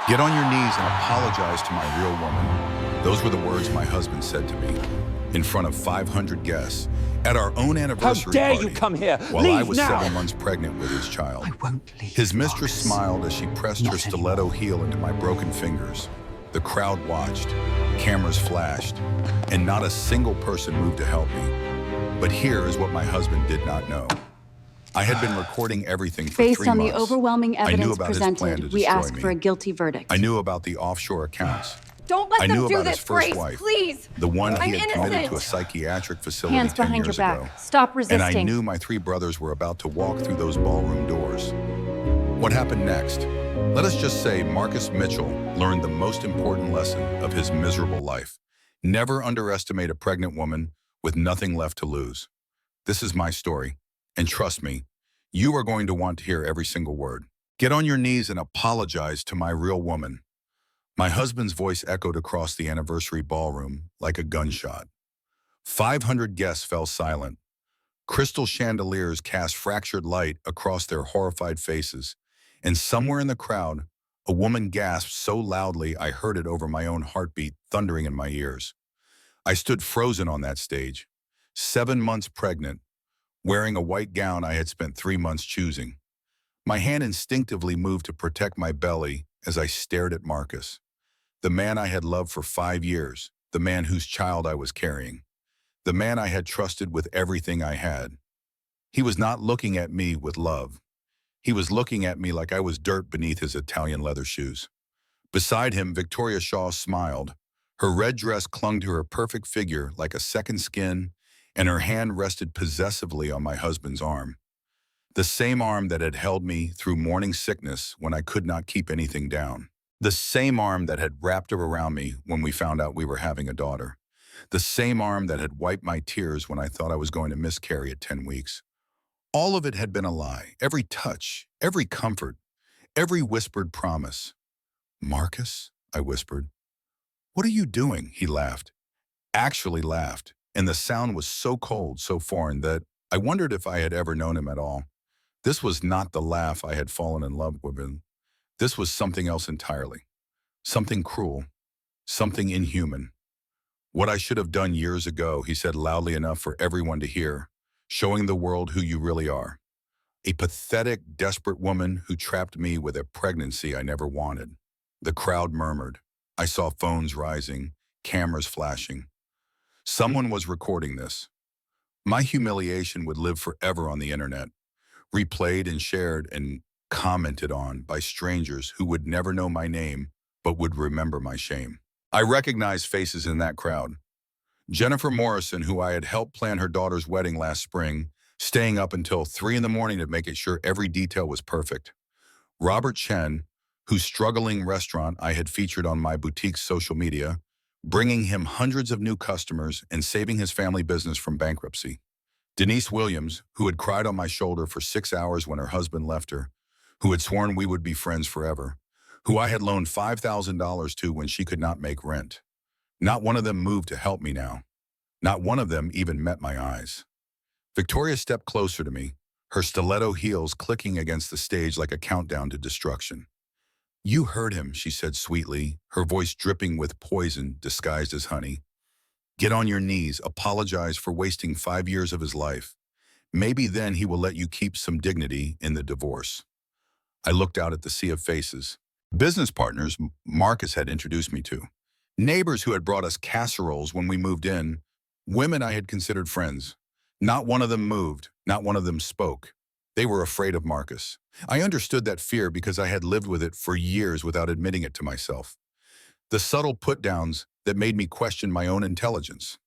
Get on your knees and apologize to my real woman. Those were the words my husband said to me in front of 500 guests at our own anniversary How dare party you come here? while Leave I was now. 7 months pregnant with his child. I won't leave. His mistress Marcus. smiled as she pressed her Not stiletto anymore. heel into my broken fingers. The crowd watched, cameras flashed, and not a single person moved to help me. But here is what my husband did not know. I had been recording everything for 3 months. Based on the overwhelming I knew evidence about his plan to presented, we destroy ask me. for a guilty verdict. I knew about the offshore accounts. Don't let I them knew do about his this, first Grace, wife, please. the one I'm he had committed to a innocent. psychiatric facility Hands 10 behind your years back. ago. Stop And resisting. I knew my 3 brothers were about to walk through those ballroom doors. What happened next? Let us just say Marcus Mitchell learned the most important lesson of his miserable life. Never underestimate a pregnant woman with nothing left to lose. This is my story, and trust me, you are going to want to hear every single word. Get on your knees and apologize to my real woman. My husband's voice echoed across the anniversary ballroom like a gunshot. 500 guests fell silent. Crystal chandeliers cast fractured light across their horrified faces, and somewhere in the crowd, a woman gasped so loudly I heard it over my own heartbeat thundering in my ears. I stood frozen on that stage, 7 months pregnant, wearing a white gown I had spent 3 months choosing. My hand instinctively moved to protect my belly as I stared at Marcus, the man I had loved for 5 years, the man whose child I was carrying, the man I had trusted with everything I had. He was not looking at me with love. He was looking at me like I was dirt beneath his Italian leather shoes. Beside him, Victoria Shaw smiled. Her red dress clung to her perfect figure like a second skin, and her hand rested possessively on my husband's arm. The same arm that had held me through morning sickness when I could not keep anything down. The same arm that had wrapped around me when we found out we were having a daughter. The same arm that had wiped my tears when I thought I was going to miscarry at 10 weeks. All of it had been a lie. Every touch, every comfort, every whispered promise. "Marcus," I whispered. "What are you doing?" He laughed. Actually laughed, and the sound was so cold, so foreign that I wondered if I had ever known him at all. This was not the laugh I had fallen in love with him. This was something else entirely. Something cruel. Something inhuman. "What I should have done years ago," he said loudly enough for everyone to hear, "showing the world who you really are. A pathetic, desperate woman who trapped me with a pregnancy I never wanted." The crowd murmured. I saw phones rising, cameras flashing. Someone was recording this. My humiliation would live forever on the internet, replayed and shared and commented on by strangers who would never know my name but would remember my shame. I recognized faces in that crowd. Jennifer Morrison, who I had helped plan her daughter's wedding last spring, staying up until 3 in the morning to make sure every detail was perfect. Robert Chen, whose struggling restaurant I had featured on my boutique's social media, bringing him hundreds of new customers and saving his family business from bankruptcy. Denise Williams, who had cried on my shoulder for 6 hours when her husband left her, who had sworn we would be friends forever, who I had loaned $5,000 to when she could not make rent. Not one of them moved to help me now. Not one of them even met my eyes. Victoria stepped closer to me, her stiletto heels clicking against the stage like a countdown to destruction. "You heard him," she said sweetly, her voice dripping with poison disguised as honey. "Get on your knees, apologize for wasting 5 years of his life. Maybe then he will let you keep some dignity in the divorce." I looked out at the sea of faces. Business partners Marcus had introduced me to. Neighbors who had brought us casseroles when we moved in. Women I had considered friends. Not one of them moved. Not one of them spoke. They were afraid of Marcus. I understood that fear because I had lived with it for years without admitting it to myself. The subtle put-downs that made me question my own intelligence.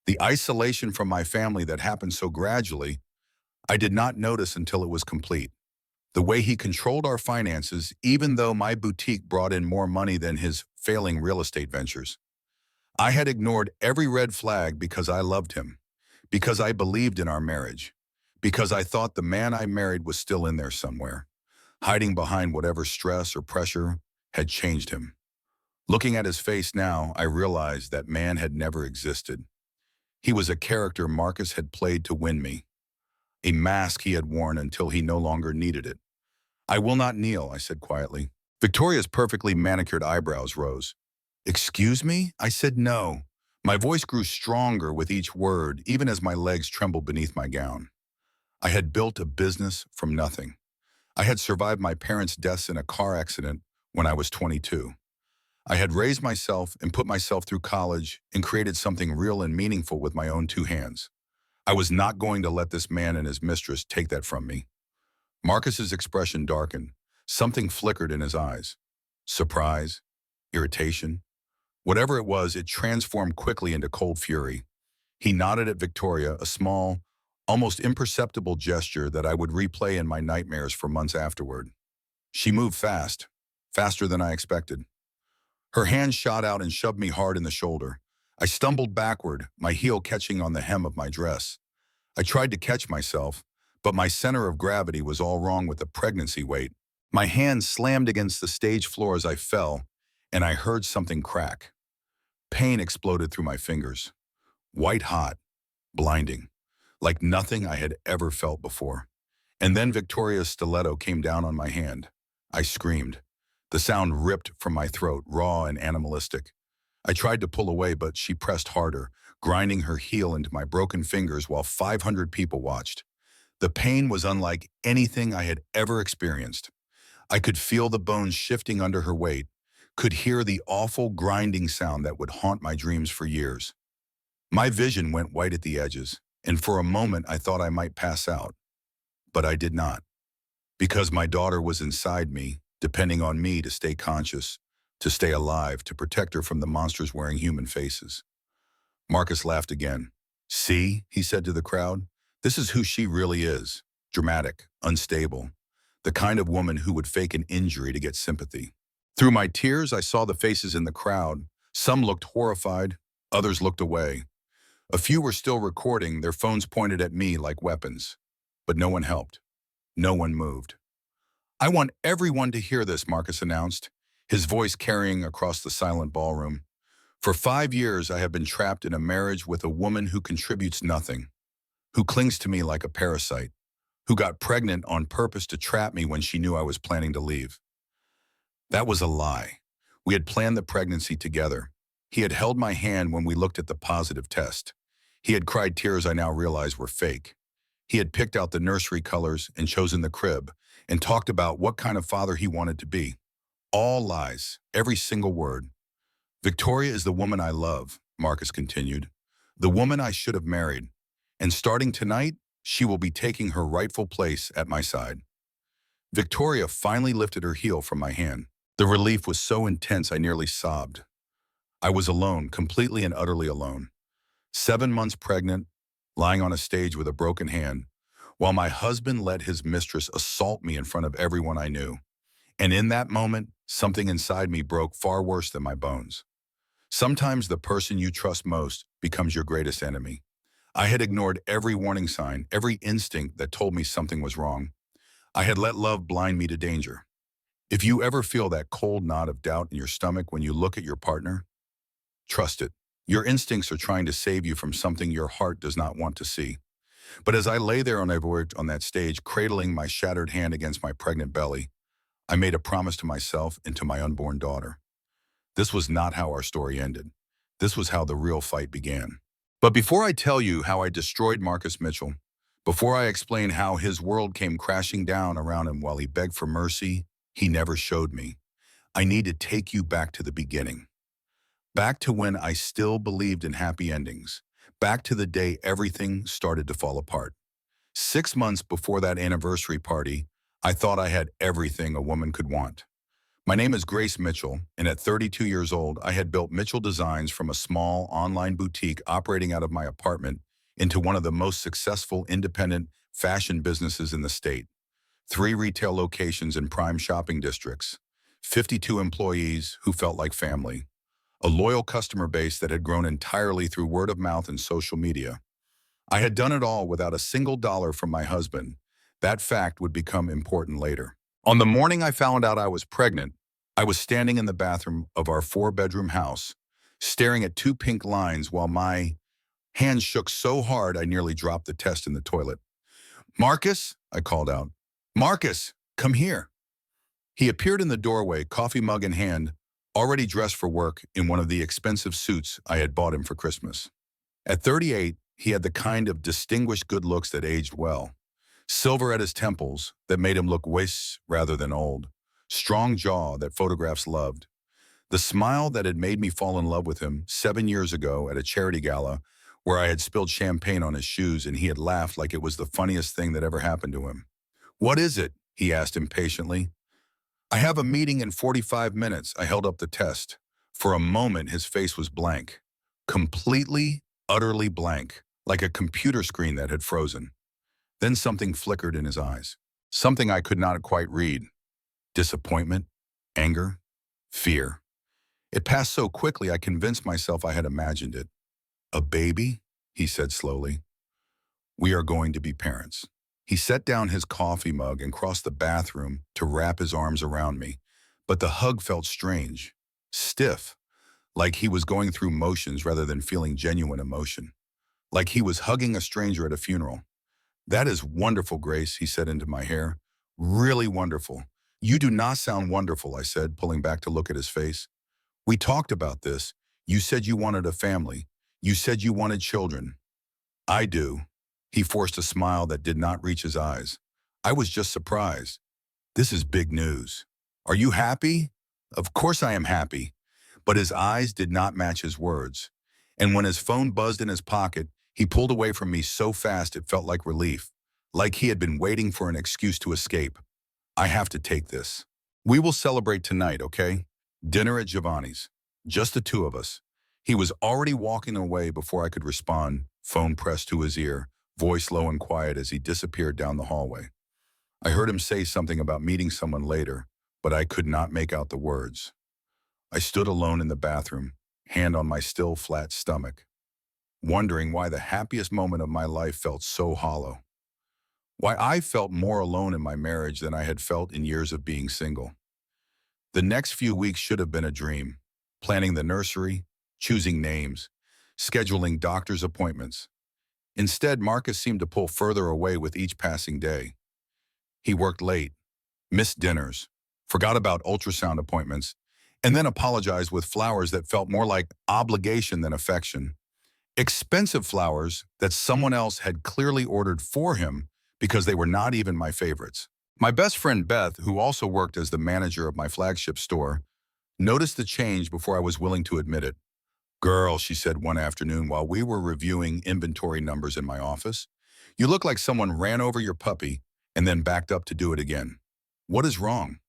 The isolation from my family that happened so gradually, I did not notice until it was complete. The way he controlled our finances, even though my boutique brought in more money than his failing real estate ventures. I had ignored every red flag because I loved him, because I believed in our marriage, because I thought the man I married was still in there somewhere, hiding behind whatever stress or pressure had changed him. Looking at his face now, I realized that man had never existed. He was a character Marcus had played to win me, a mask he had worn until he no longer needed it. "I will not kneel," I said quietly. Victoria's perfectly manicured eyebrows rose. "Excuse me?" I said no. My voice grew stronger with each word, even as my legs trembled beneath my gown. I had built a business from nothing. I had survived my parents' deaths in a car accident when I was 22. I had raised myself and put myself through college and created something real and meaningful with my own two hands. I was not going to let this man and his mistress take that from me. Marcus's expression darkened. Something flickered in his eyes. Surprise, irritation. Whatever it was, it transformed quickly into cold fury. He nodded at Victoria, a small, almost imperceptible gesture that I would replay in my nightmares for months afterward. She moved fast, faster than I expected. Her hand shot out and shoved me hard in the shoulder. I stumbled backward, my heel catching on the hem of my dress. I tried to catch myself, but my center of gravity was all wrong with the pregnancy weight. My hand slammed against the stage floor as I fell, and I heard something crack. Pain exploded through my fingers. White hot, blinding, like nothing I had ever felt before. And then Victoria's stiletto came down on my hand. I screamed. The sound ripped from my throat, raw and animalistic. I tried to pull away, but she pressed harder, grinding her heel into my broken fingers while 500 people watched. The pain was unlike anything I had ever experienced. I could feel the bones shifting under her weight, could hear the awful grinding sound that would haunt my dreams for years. My vision went white at the edges, and for a moment I thought I might pass out. But I did not, because my daughter was inside me, depending on me to stay conscious, to stay alive, to protect her from the monsters wearing human faces. Marcus laughed again. "See," he said to the crowd, "this is who she really is. Dramatic, unstable, the kind of woman who would fake an injury to get sympathy." Through my tears, I saw the faces in the crowd. Some looked horrified, others looked away. A few were still recording, their phones pointed at me like weapons. But no one helped. No one moved. "I want everyone to hear this," Marcus announced, his voice carrying across the silent ballroom. "For 5 years, I have been trapped in a marriage with a woman who contributes nothing, who clings to me like a parasite, who got pregnant on purpose to trap me when she knew I was planning to leave." That was a lie. We had planned the pregnancy together. He had held my hand when we looked at the positive test. He had cried tears I now realize were fake. He had picked out the nursery colors and chosen the crib, and talked about what kind of father he wanted to be. All lies, every single word. "Victoria is the woman I love," Marcus continued. "The woman I should have married. And starting tonight, she will be taking her rightful place at my side." Victoria finally lifted her heel from my hand. The relief was so intense I nearly sobbed. I was alone, completely and utterly alone. 7 months pregnant, lying on a stage with a broken hand, while my husband let his mistress assault me in front of everyone I knew. And in that moment, something inside me broke far worse than my bones. Sometimes the person you trust most becomes your greatest enemy. I had ignored every warning sign, every instinct that told me something was wrong. I had let love blind me to danger. If you ever feel that cold knot of doubt in your stomach when you look at your partner, trust it. Your instincts are trying to save you from something your heart does not want to see. But as I lay there on that stage, cradling my shattered hand against my pregnant belly, I made a promise to myself and to my unborn daughter. This was not how our story ended. This was how the real fight began. But before I tell you how I destroyed Marcus Mitchell, before I explain how his world came crashing down around him while he begged for mercy he never showed me, I need to take you back to the beginning. Back to when I still believed in happy endings. Back to the day everything started to fall apart. 6 months before that anniversary party, I thought I had everything a woman could want. My name is Grace Mitchell, and at 32 years old, I had built Mitchell Designs from a small online boutique operating out of my apartment into one of the most successful independent fashion businesses in the state. 3 retail locations in prime shopping districts, 52 employees who felt like family, a loyal customer base that had grown entirely through word of mouth and social media. I had done it all without a single dollar from my husband. That fact would become important later. On the morning I found out I was pregnant, I was standing in the bathroom of our 4-bedroom house, staring at 2 pink lines while my hands shook so hard I nearly dropped the test in the toilet. "Marcus," I called out. "Marcus, come here." He appeared in the doorway, coffee mug in hand, already dressed for work in one of the expensive suits I had bought him for Christmas. At 38, he had the kind of distinguished good looks that aged well. Silver at his temples that made him look wise rather than old. Strong jaw that photographs loved. The smile that had made me fall in love with him 7 years ago at a charity gala where I had spilled champagne on his shoes and he had laughed like it was the funniest thing that ever happened to him. "What is it?" he asked impatiently. "I have a meeting in 45 minutes. I held up the test. For a moment, his face was blank. Completely, utterly blank, like a computer screen that had frozen. Then something flickered in his eyes. Something I could not quite read. Disappointment, anger, fear. It passed so quickly I convinced myself I had imagined it. "A baby?" he said slowly. "We are going to be parents." He set down his coffee mug and crossed the bathroom to wrap his arms around me, but the hug felt strange, stiff, like he was going through motions rather than feeling genuine emotion, like he was hugging a stranger at a funeral. "That is wonderful, Grace," he said into my hair. "Really wonderful." "You do not sound wonderful," I said, pulling back to look at his face. "We talked about this. You said you wanted a family. You said you wanted children." "I do." He forced a smile that did not reach his eyes. "I was just surprised. This is big news." "Are you happy?" "Of course I am happy." But his eyes did not match his words. And when his phone buzzed in his pocket, he pulled away from me so fast it felt like relief, like he had been waiting for an excuse to escape. "I have to take this. We will celebrate tonight, okay? Dinner at Giovanni's. Just the two of us." He was already walking away before I could respond, phone pressed to his ear, voice low and quiet as he disappeared down the hallway. I heard him say something about meeting someone later, but I could not make out the words. I stood alone in the bathroom, hand on my still flat stomach, wondering why the happiest moment of my life felt so hollow. Why I felt more alone in my marriage than I had felt in years of being single. The next few weeks should have been a dream. Planning the nursery, choosing names, scheduling doctor's appointments. Instead, Marcus seemed to pull further away with each passing day. He worked late, missed dinners, forgot about ultrasound appointments, and then apologized with flowers that felt more like obligation than affection. Expensive flowers that someone else had clearly ordered for him because they were not even my favorites. My best friend Beth, who also worked as the manager of my flagship store, noticed the change before I was willing to admit it. "Girl," she said one afternoon while we were reviewing inventory numbers in my office, "you look like someone ran over your puppy and then backed up to do it again. What is wrong?"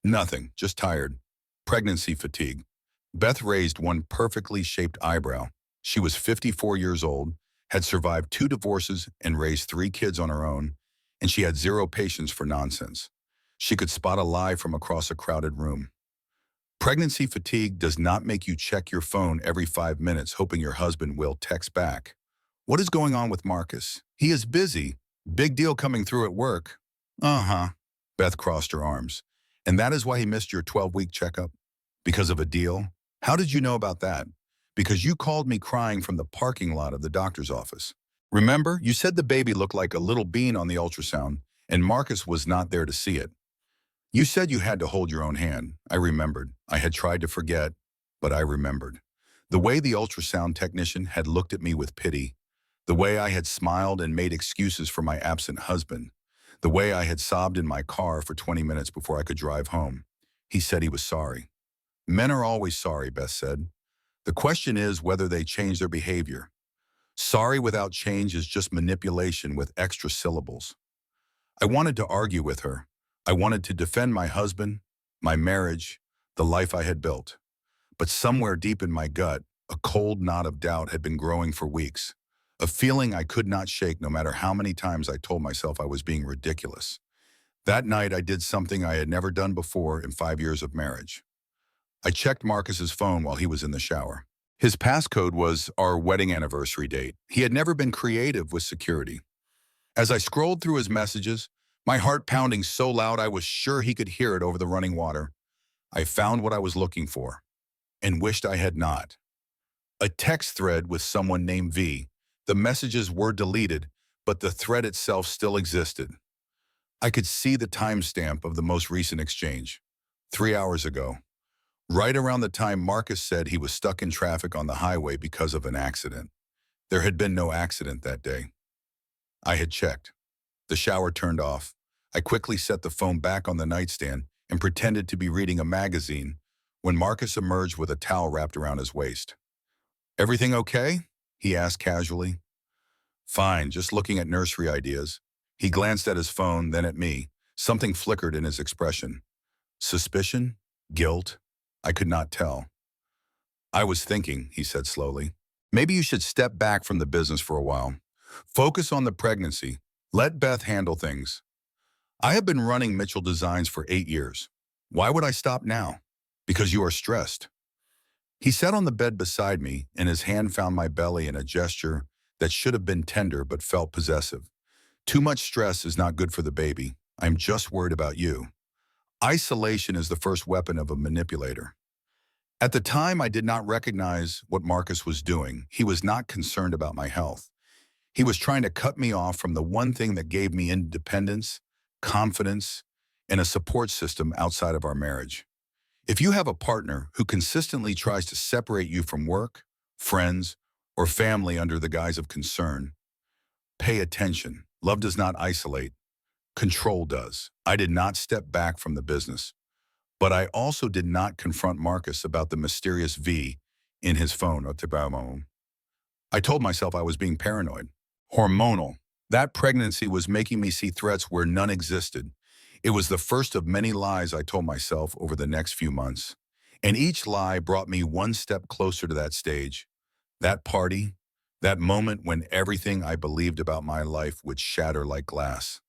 "Nothing, just tired. Pregnancy fatigue." Beth raised one perfectly shaped eyebrow. She was 54 years old, had survived 2 divorces and raised 3 kids on her own, and she had zero patience for nonsense. She could spot a lie from across a crowded room. "Pregnancy fatigue does not make you check your phone every 5 minutes hoping your husband will text back. What is going on with Marcus? He is busy. Big deal coming through at work." "Uh-huh." Beth crossed her arms. "And that is why he missed your 12-week checkup? Because of a deal? How did you know about that?" "Because you called me crying from the parking lot of the doctor's office. Remember, you said the baby looked like a little bean on the ultrasound, and Marcus was not there to see it. You said you had to hold your own hand." I remembered. I had tried to forget, but I remembered. The way the ultrasound technician had looked at me with pity. The way I had smiled and made excuses for my absent husband. The way I had sobbed in my car for 20 minutes before I could drive home. He said he was sorry. "Men are always sorry," Beth said. "The question is whether they change their behavior. Sorry without change is just manipulation with extra syllables." I wanted to argue with her. I wanted to defend my husband, my marriage, the life I had built. But somewhere deep in my gut, a cold knot of doubt had been growing for weeks. A feeling I could not shake no matter how many times I told myself I was being ridiculous. That night I did something I had never done before in 5 years of marriage. I checked Marcus's phone while he was in the shower. His passcode was our wedding anniversary date. He had never been creative with security. As I scrolled through his messages, my heart pounding so loud I was sure he could hear it over the running water, I found what I was looking for, and wished I had not. A text thread with someone named V. The messages were deleted, but the thread itself still existed. I could see the timestamp of the most recent exchange. 3 hours ago. Right around the time Marcus said he was stuck in traffic on the highway because of an accident. There had been no accident that day. I had checked. The shower turned off. I quickly set the phone back on the nightstand and pretended to be reading a magazine when Marcus emerged with a towel wrapped around his waist. "Everything okay?" he asked casually. "Fine, just looking at nursery ideas." He glanced at his phone, then at me. Something flickered in his expression. Suspicion? Guilt? I could not tell. "I was thinking," he said slowly, "maybe you should step back from the business for a while. Focus on the pregnancy. Let Beth handle things. I have been running Mitchell Designs for 8 years. Why would I stop now? Because you are stressed." He sat on the bed beside me, and his hand found my belly in a gesture that should have been tender but felt possessive. "Too much stress is not good for the baby. I'm just worried about you." Isolation is the first weapon of a manipulator. At the time, I did not recognize what Marcus was doing. He was not concerned about my health. He was trying to cut me off from the one thing that gave me independence, confidence, and a support system outside of our marriage. If you have a partner who consistently tries to separate you from work, friends, or family under the guise of concern, pay attention. Love does not isolate. Control does. I did not step back from the business, but I also did not confront Marcus about the mysterious V in his phone. I told myself I was being paranoid. Hormonal. That pregnancy was making me see threats where none existed. It was the first of many lies I told myself over the next few months. And each lie brought me one step closer to that stage, that party, that moment when everything I believed about my life would shatter like glass.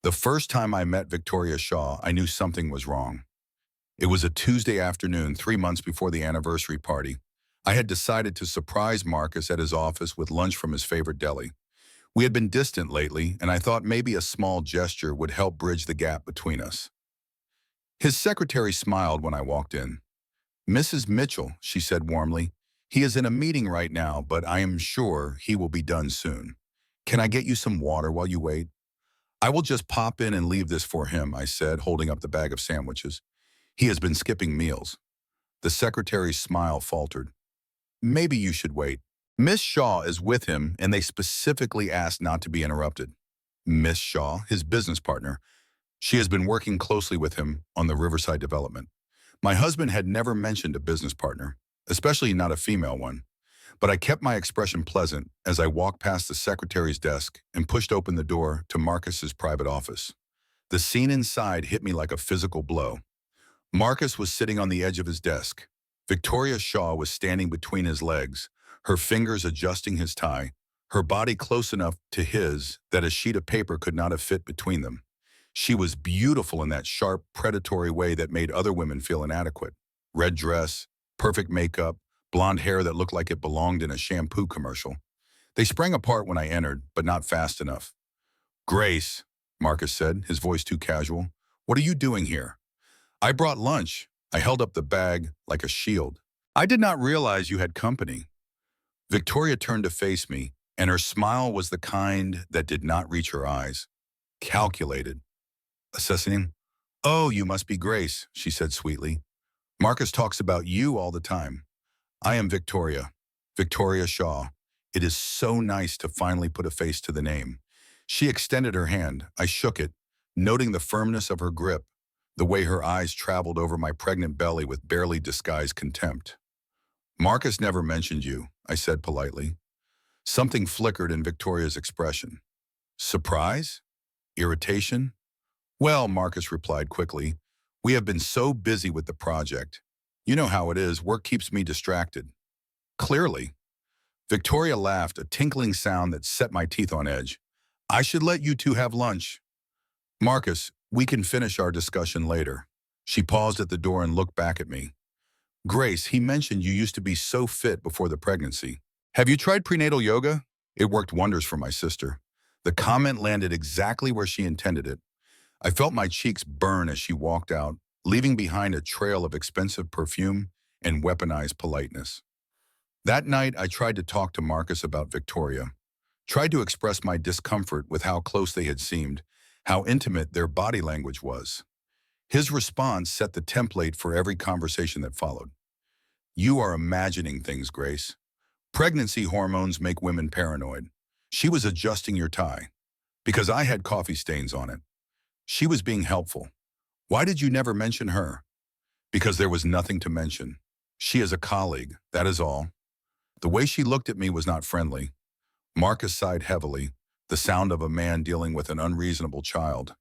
The first time I met Victoria Shaw, I knew something was wrong. It was a Tuesday afternoon, 3 months before the anniversary party. I had decided to surprise Marcus at his office with lunch from his favorite deli. We had been distant lately, and I thought maybe a small gesture would help bridge the gap between us. His secretary smiled when I walked in. "Mrs. Mitchell," she said warmly, "he is in a meeting right now, but I am sure he will be done soon. Can I get you some water while you wait?" "I will just pop in and leave this for him," I said, holding up the bag of sandwiches. "He has been skipping meals." The secretary's smile faltered. "Maybe you should wait. Miss Shaw is with him, and they specifically asked not to be interrupted." Miss Shaw, his business partner. She has been working closely with him on the Riverside development. My husband had never mentioned a business partner, especially not a female one. But I kept my expression pleasant as I walked past the secretary's desk and pushed open the door to Marcus's private office. The scene inside hit me like a physical blow. Marcus was sitting on the edge of his desk. Victoria Shaw was standing between his legs, her fingers adjusting his tie, her body close enough to his that a sheet of paper could not have fit between them. She was beautiful in that sharp, predatory way that made other women feel inadequate. Red dress, perfect makeup, blonde hair that looked like it belonged in a shampoo commercial. They sprang apart when I entered, but not fast enough. "Grace," Marcus said, his voice too casual, "what are you doing here?" "I brought lunch." I held up the bag like a shield. "I did not realize you had company." Victoria turned to face me, and her smile was the kind that did not reach her eyes. Calculated. Assessing. "Oh, you must be Grace," she said sweetly. "Marcus talks about you all the time." "I am Victoria. Victoria Shaw. It is so nice to finally put a face to the name." She extended her hand. I shook it, noting the firmness of her grip, the way her eyes traveled over my pregnant belly with barely disguised contempt. "Marcus never mentioned you," I said politely. Something flickered in Victoria's expression. Surprise? Irritation? "Well," Marcus replied quickly, "we have been so busy with the project. You know how it is, work keeps me distracted." "Clearly." Victoria laughed, a tinkling sound that set my teeth on edge. "I should let you two have lunch. Marcus, we can finish our discussion later." She paused at the door and looked back at me. "Grace, he mentioned you used to be so fit before the pregnancy. Have you tried prenatal yoga?" It worked wonders for my sister. The comment landed exactly where she intended it. I felt my cheeks burn as she walked out, leaving behind a trail of expensive perfume and weaponized politeness. That night, I tried to talk to Marcus about Victoria, tried to express my discomfort with how close they had seemed, how intimate their body language was. His response set the template for every conversation that followed. You are imagining things, Grace. Pregnancy hormones make women paranoid. She was adjusting your tie because I had coffee stains on it. She was being helpful. Why did you never mention her? Because there was nothing to mention. She is a colleague, that is all. The way she looked at me was not friendly. Marcus sighed heavily, the sound of a man dealing with an unreasonable child.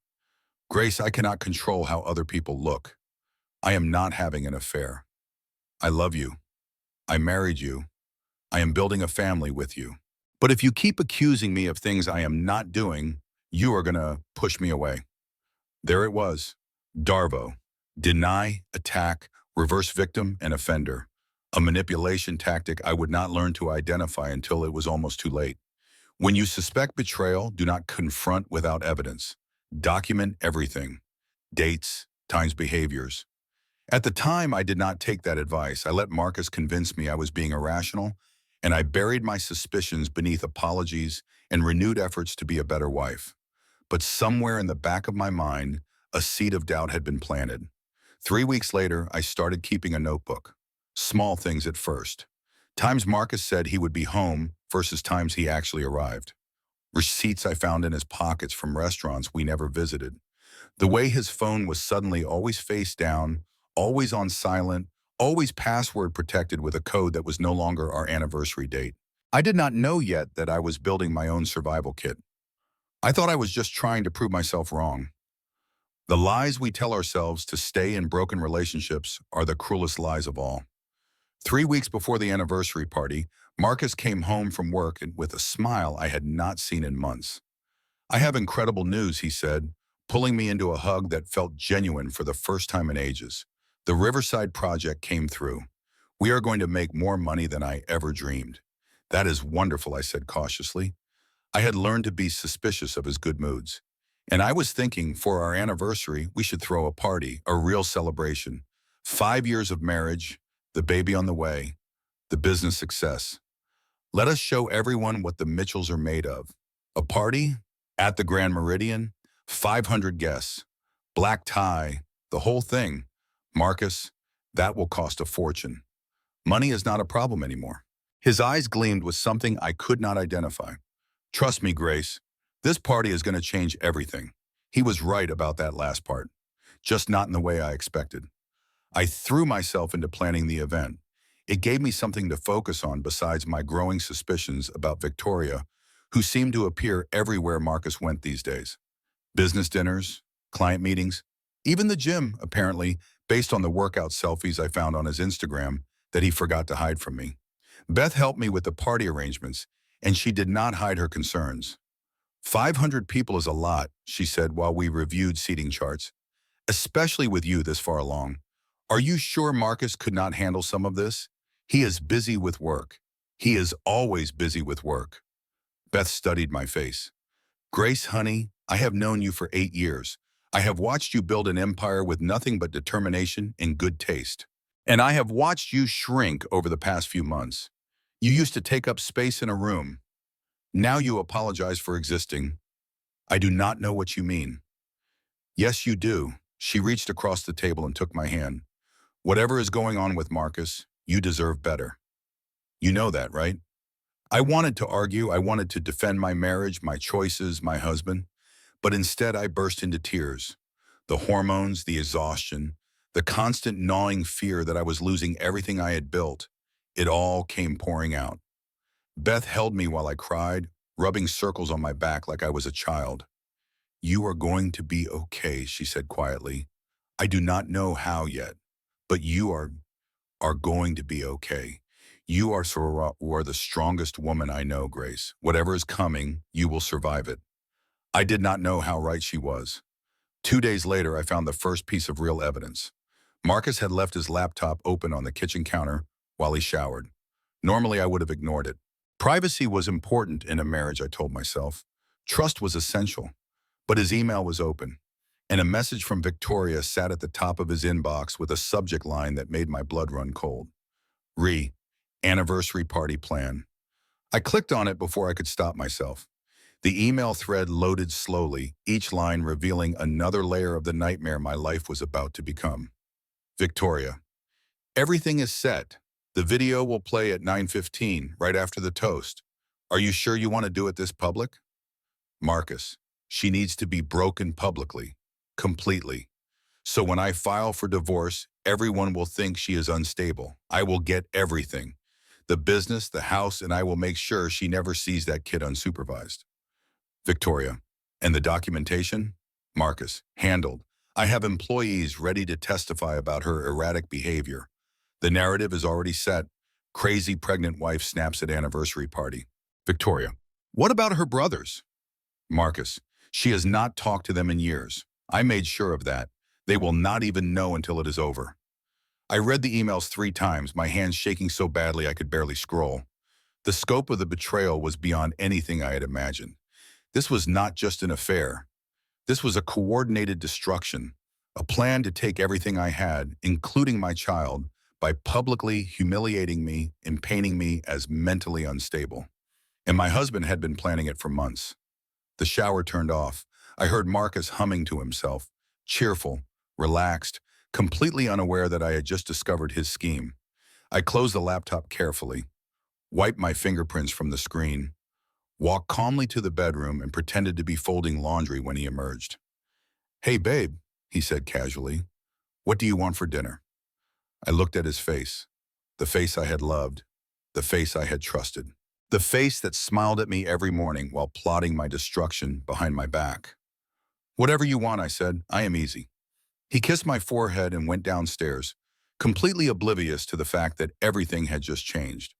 Grace, I cannot control how other people look. I am not having an affair. I love you. I married you. I am building a family with you. But if you keep accusing me of things I am not doing, you are going to push me away. There it was. Darvo. Deny, attack, reverse victim, and offender. A manipulation tactic I would not learn to identify until it was almost too late. When you suspect betrayal, do not confront without evidence. Document everything. Dates, times, behaviors. At the time, I did not take that advice. I let Marcus convince me I was being irrational, and I buried my suspicions beneath apologies and renewed efforts to be a better wife. But somewhere in the back of my mind, a seed of doubt had been planted. 3 weeks later, I started keeping a notebook. Small things at first. Times Marcus said he would be home versus times he actually arrived. Receipts I found in his pockets from restaurants we never visited. The way his phone was suddenly always face down, always on silent, always password protected with a code that was no longer our anniversary date. I did not know yet that I was building my own survival kit. I thought I was just trying to prove myself wrong. The lies we tell ourselves to stay in broken relationships are the cruelest lies of all. 3 weeks before the anniversary party, Marcus came home from work with a smile I had not seen in months. I have incredible news, he said, pulling me into a hug that felt genuine for the first time in ages. The Riverside project came through. We are going to make more money than I ever dreamed. That is wonderful, I said cautiously. I had learned to be suspicious of his good moods. And I was thinking, for our anniversary, we should throw a party, a real celebration. 5 years of marriage, the baby on the way, the business success. Let us show everyone what the Mitchells are made of. A party at the Grand Meridian, 500 guests, black tie, the whole thing. Marcus, that will cost a fortune. Money is not a problem anymore. His eyes gleamed with something I could not identify. Trust me, Grace, this party is going to change everything. He was right about that last part, just not in the way I expected. I threw myself into planning the event. It gave me something to focus on besides my growing suspicions about Victoria, who seemed to appear everywhere Marcus went these days. Business dinners, client meetings, even the gym, apparently, based on the workout selfies I found on his Instagram that he forgot to hide from me. Beth helped me with the party arrangements, and she did not hide her concerns. 500 people is a lot, she said while we reviewed seating charts, especially with you this far along. Are you sure Marcus could not handle some of this? He is busy with work. He is always busy with work. Beth studied my face. Grace, honey, I have known you for 8 years. I have watched you build an empire with nothing but determination and good taste. And I have watched you shrink over the past few months. You used to take up space in a room. Now you apologize for existing. I do not know what you mean. Yes, you do. She reached across the table and took my hand. Whatever is going on with Marcus, you deserve better. You know that, right? I wanted to argue. I wanted to defend my marriage, my choices, my husband. But instead, I burst into tears. The hormones, the exhaustion, the constant gnawing fear that I was losing everything I had built, it all came pouring out. Beth held me while I cried, rubbing circles on my back like I was a child. You are going to be okay, she said quietly. I do not know how yet, but you are going to be okay. You are the strongest woman I know, Grace. Whatever is coming, you will survive it. I did not know how right she was. 2 days later, I found the first piece of real evidence. Marcus had left his laptop open on the kitchen counter while he showered. Normally, I would have ignored it. Privacy was important in a marriage, I told myself. Trust was essential. But his email was open, and a message from Victoria sat at the top of his inbox with a subject line that made my blood run cold. Anniversary party plan. I clicked on it before I could stop myself. The email thread loaded slowly, each line revealing another layer of the nightmare my life was about to become. Victoria. Everything is set. The video will play at 9:15, right after the toast. Are you sure you want to do it this public? Marcus. She needs to be broken publicly. Completely. So when I file for divorce, everyone will think she is unstable. I will get everything. The business, the house, and I will make sure she never sees that kid unsupervised. Victoria. And the documentation? Marcus. Handled. I have employees ready to testify about her erratic behavior. The narrative is already set. Crazy pregnant wife snaps at anniversary party. Victoria. What about her brothers? Marcus. She has not talked to them in years. I made sure of that. They will not even know until it is over. I read the emails 3 times, my hands shaking so badly I could barely scroll. The scope of the betrayal was beyond anything I had imagined. This was not just an affair. This was a coordinated destruction, a plan to take everything I had, including my child, by publicly humiliating me and painting me as mentally unstable. And my husband had been planning it for months. The shower turned off. I heard Marcus humming to himself, cheerful, relaxed, completely unaware that I had just discovered his scheme. I closed the laptop carefully, wiped my fingerprints from the screen, walked calmly to the bedroom and pretended to be folding laundry when he emerged. "Hey, babe," he said casually. "What do you want for dinner?" I looked at his face, the face I had loved, the face I had trusted, the face that smiled at me every morning while plotting my destruction behind my back. "Whatever you want," I said. "I am easy." He kissed my forehead and went downstairs, completely oblivious to the fact that everything had just changed.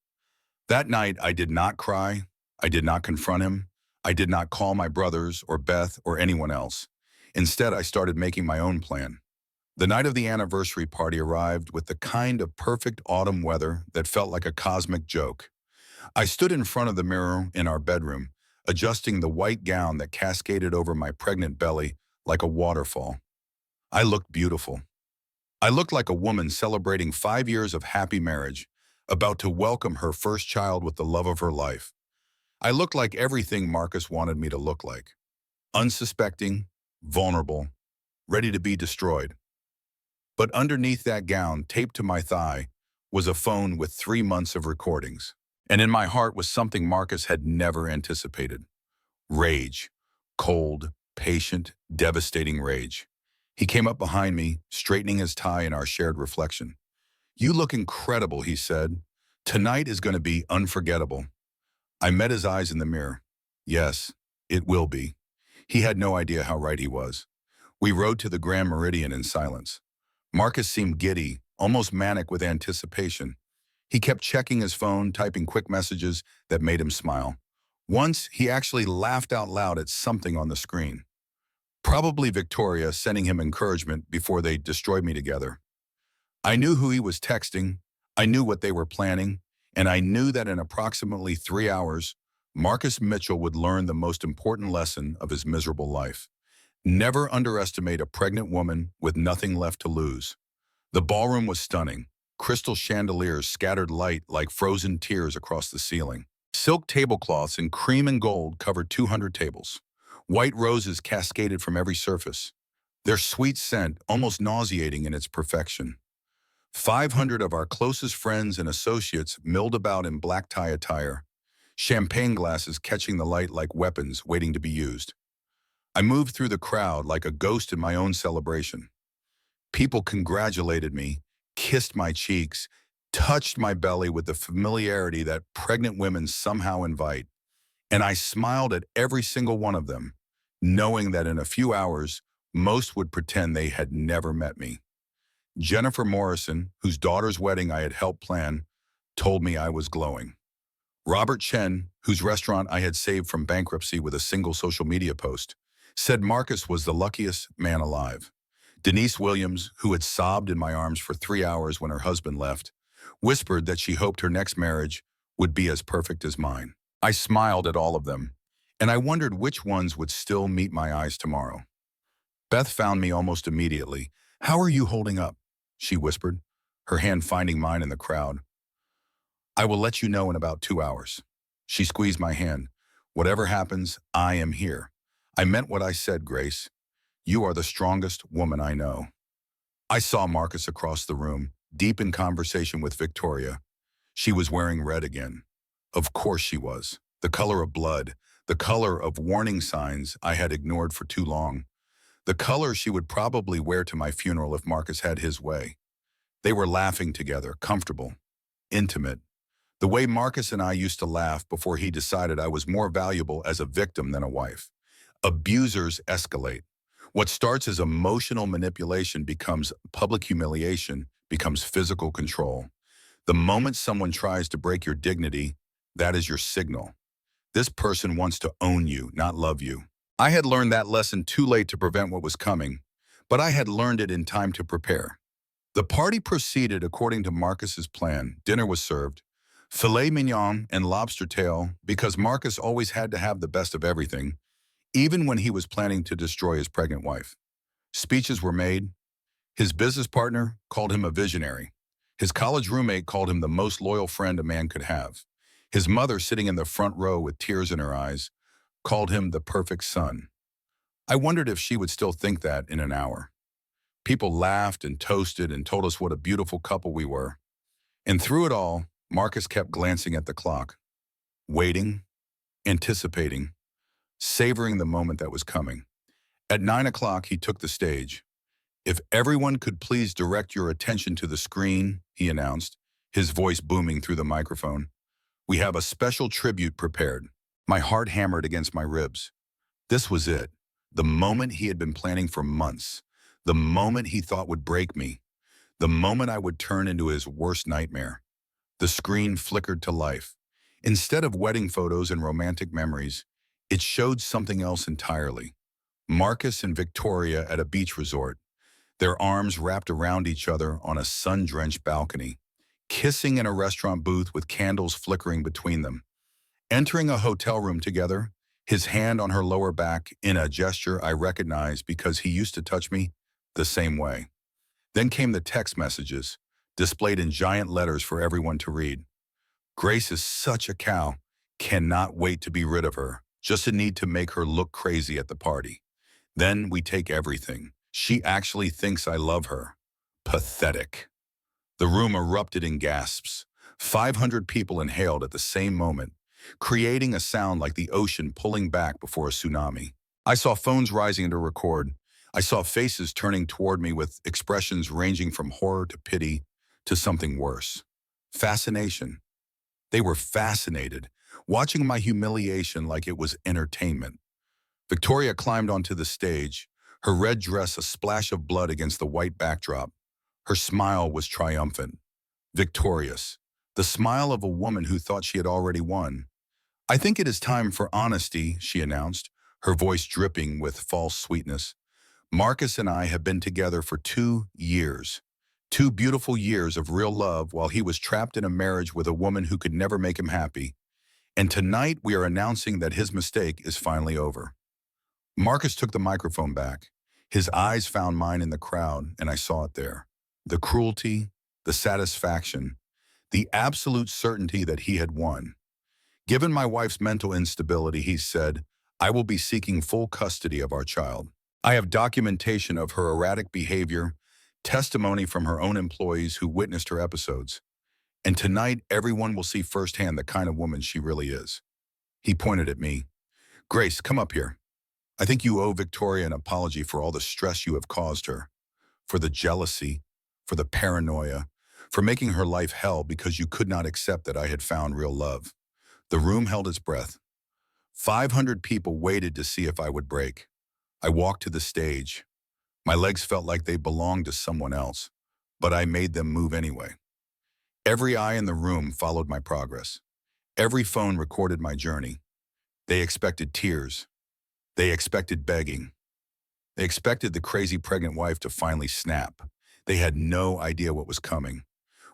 That night, I did not cry. I did not confront him. I did not call my brothers or Beth or anyone else. Instead, I started making my own plan. The night of the anniversary party arrived with the kind of perfect autumn weather that felt like a cosmic joke. I stood in front of the mirror in our bedroom, adjusting the white gown that cascaded over my pregnant belly like a waterfall. I looked beautiful. I looked like a woman celebrating 5 years of happy marriage, about to welcome her first child with the love of her life. I looked like everything Marcus wanted me to look like. Unsuspecting, vulnerable, ready to be destroyed. But underneath that gown, taped to my thigh, was a phone with 3 months of recordings. And in my heart was something Marcus had never anticipated. Rage. Cold, patient, devastating rage. He came up behind me, straightening his tie in our shared reflection. "You look incredible," he said. "Tonight is going to be unforgettable." I met his eyes in the mirror. Yes, it will be. He had no idea how right he was. We rode to the Grand Meridian in silence. Marcus seemed giddy, almost manic with anticipation. He kept checking his phone, typing quick messages that made him smile. Once, he actually laughed out loud at something on the screen. Probably Victoria sending him encouragement before they destroyed me together. I knew who he was texting, I knew what they were planning, and I knew that in approximately 3 hours, Marcus Mitchell would learn the most important lesson of his miserable life. Never underestimate a pregnant woman with nothing left to lose. The ballroom was stunning. Crystal chandeliers scattered light like frozen tears across the ceiling. Silk tablecloths in cream and gold covered 200 tables. White roses cascaded from every surface, their sweet scent almost nauseating in its perfection. 500 of our closest friends and associates milled about in black tie attire, champagne glasses catching the light like weapons waiting to be used. I moved through the crowd like a ghost in my own celebration. People congratulated me, kissed my cheeks, touched my belly with the familiarity that pregnant women somehow invite. And I smiled at every single one of them, knowing that in a few hours, most would pretend they had never met me. Jennifer Morrison, whose daughter's wedding I had helped plan, told me I was glowing. Robert Chen, whose restaurant I had saved from bankruptcy with a single social media post, said Marcus was the luckiest man alive. Denise Williams, who had sobbed in my arms for 3 hours when her husband left, whispered that she hoped her next marriage would be as perfect as mine. I smiled at all of them, and I wondered which ones would still meet my eyes tomorrow. Beth found me almost immediately. "How are you holding up?" she whispered, her hand finding mine in the crowd. "I will let you know in about 2 hours." She squeezed my hand. Whatever happens, I am here. I meant what I said, Grace. You are the strongest woman I know. I saw Marcus across the room, deep in conversation with Victoria. She was wearing red again. Of course she was. The color of blood, the color of warning signs I had ignored for too long. The color she would probably wear to my funeral if Marcus had his way. They were laughing together, comfortable, intimate. The way Marcus and I used to laugh before he decided I was more valuable as a victim than a wife. Abusers escalate. What starts as emotional manipulation becomes public humiliation, becomes physical control. The moment someone tries to break your dignity, that is your signal. This person wants to own you, not love you. I had learned that lesson too late to prevent what was coming, but I had learned it in time to prepare. The party proceeded according to Marcus's plan. Dinner was served, filet mignon and lobster tail, because Marcus always had to have the best of everything, even when he was planning to destroy his pregnant wife. Speeches were made. His business partner called him a visionary. His college roommate called him the most loyal friend a man could have. His mother, sitting in the front row with tears in her eyes, called him the perfect son. I wondered if she would still think that in an hour. People laughed and toasted and told us what a beautiful couple we were. And through it all, Marcus kept glancing at the clock, waiting, anticipating, savoring the moment that was coming. At 9 o'clock, he took the stage. "If everyone could please direct your attention to the screen," he announced, his voice booming through the microphone. "We have a special tribute prepared." My heart hammered against my ribs. This was it, the moment he had been planning for months, the moment he thought would break me, the moment I would turn into his worst nightmare. The screen flickered to life. Instead of wedding photos and romantic memories, it showed something else entirely. Marcus and Victoria at a beach resort, their arms wrapped around each other on a sun-drenched balcony, kissing in a restaurant booth with candles flickering between them, entering a hotel room together, his hand on her lower back in a gesture I recognized because he used to touch me the same way. Then came the text messages, displayed in giant letters for everyone to read. "Grace is such a cow. Cannot wait to be rid of her. Just a need to make her look crazy at the party. Then we take everything. She actually thinks I love her. Pathetic." The room erupted in gasps. 500 people inhaled at the same moment, creating a sound like the ocean pulling back before a tsunami. I saw phones rising to record. I saw faces turning toward me with expressions ranging from horror to pity to something worse. Fascination. They were fascinated, watching my humiliation like it was entertainment. Victoria climbed onto the stage, her red dress a splash of blood against the white backdrop. Her smile was triumphant, victorious, the smile of a woman who thought she had already won. "I think it is time for honesty," she announced, her voice dripping with false sweetness. "Marcus and I have been together for 2 years. 2 beautiful years of real love while he was trapped in a marriage with a woman who could never make him happy. And tonight we are announcing that his mistake is finally over." Marcus took the microphone back. His eyes found mine in the crowd, and I saw it there. The cruelty, the satisfaction, the absolute certainty that he had won. "Given my wife's mental instability," he said, "I will be seeking full custody of our child. I have documentation of her erratic behavior, testimony from her own employees who witnessed her episodes. And tonight, everyone will see firsthand the kind of woman she really is." He pointed at me. "Grace, come up here. I think you owe Victoria an apology for all the stress you have caused her, for the jealousy, for the paranoia, for making her life hell because you could not accept that I had found real love." The room held its breath. 500 people waited to see if I would break. I walked to the stage. My legs felt like they belonged to someone else, but I made them move anyway. Every eye in the room followed my progress. Every phone recorded my journey. They expected tears. They expected begging. They expected the crazy pregnant wife to finally snap. They had no idea what was coming.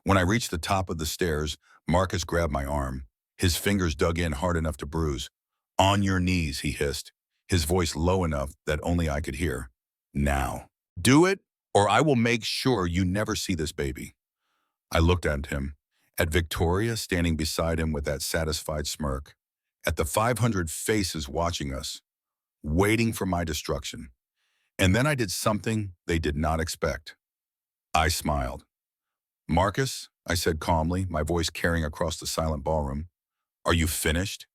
When I reached the top of the stairs, Marcus grabbed my arm. His fingers dug in hard enough to bruise. "On your knees," he hissed, his voice low enough that only I could hear. "Now. Do it, or I will make sure you never see this baby." I looked at him, at Victoria standing beside him with that satisfied smirk. at the 500 faces watching us, waiting for my destruction. And then I did something they did not expect. I smiled. "Marcus," I said calmly, my voice carrying across the silent ballroom, "are you finished?"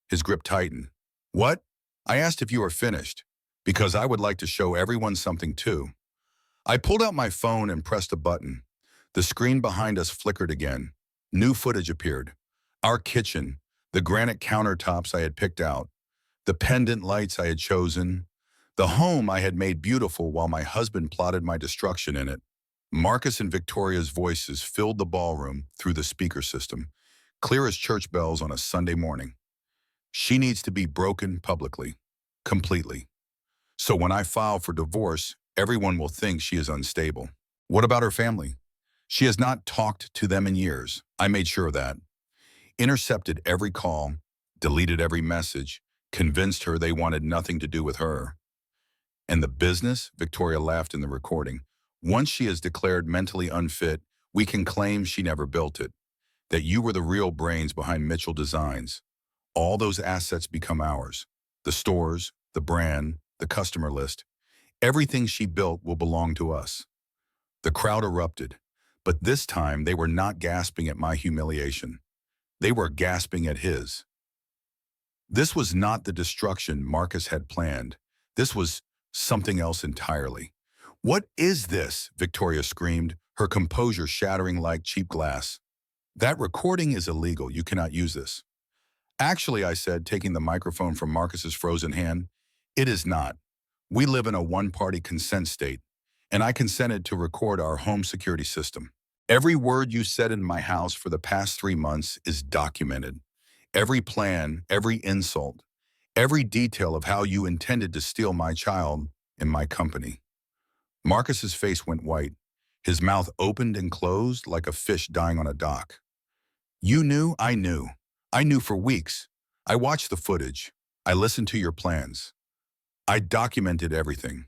His grip tightened. "What?" I asked if you were finished, because I would like to show everyone something too. I pulled out my phone and pressed a button. The screen behind us flickered again. New footage appeared. Our kitchen, the granite countertops I had picked out, the pendant lights I had chosen, the home I had made beautiful while my husband plotted my destruction in it. Marcus and Victoria's voices filled the ballroom through the speaker system, clear as church bells on a Sunday morning. She needs to be broken publicly, completely. So when I file for divorce, everyone will think she is unstable. What about her family? She has not talked to them in years. I made sure of that. Intercepted every call, deleted every message, convinced her they wanted nothing to do with her. And the business, Victoria laughed in the recording. Once she is declared mentally unfit, we can claim she never built it, that you were the real brains behind Mitchell Designs. All those assets become ours. The stores, the brand, the customer list. Everything she built will belong to us. The crowd erupted, but this time they were not gasping at my humiliation. They were gasping at his. This was not the destruction Marcus had planned. This was something else entirely. "What is this?" Victoria screamed, her composure shattering like cheap glass. "That recording is illegal. You cannot use this." "Actually," I said, taking the microphone from Marcus's frozen hand, "it is not. We live in a one-party consent state, and I consented to record our home security system. Every word you said in my house for the past 3 months is documented. Every plan, every insult, every detail of how you intended to steal my child and my company." Marcus's face went white. His mouth opened and closed like a fish dying on a dock. "You knew, I knew. I knew for weeks. I watched the footage. I listened to your plans. I documented everything."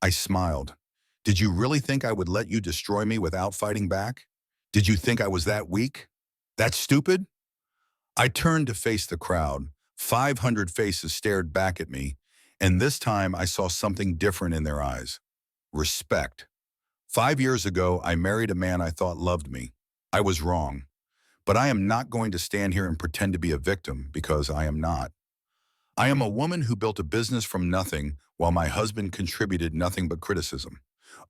I smiled. "Did you really think I would let you destroy me without fighting back? Did you think I was that weak? That stupid?" I turned to face the crowd. 500 faces stared back at me, and this time I saw something different in their eyes. Respect. 5 years ago, I married a man I thought loved me. I was wrong. But I am not going to stand here and pretend to be a victim, because I am not. I am a woman who built a business from nothing while my husband contributed nothing but criticism.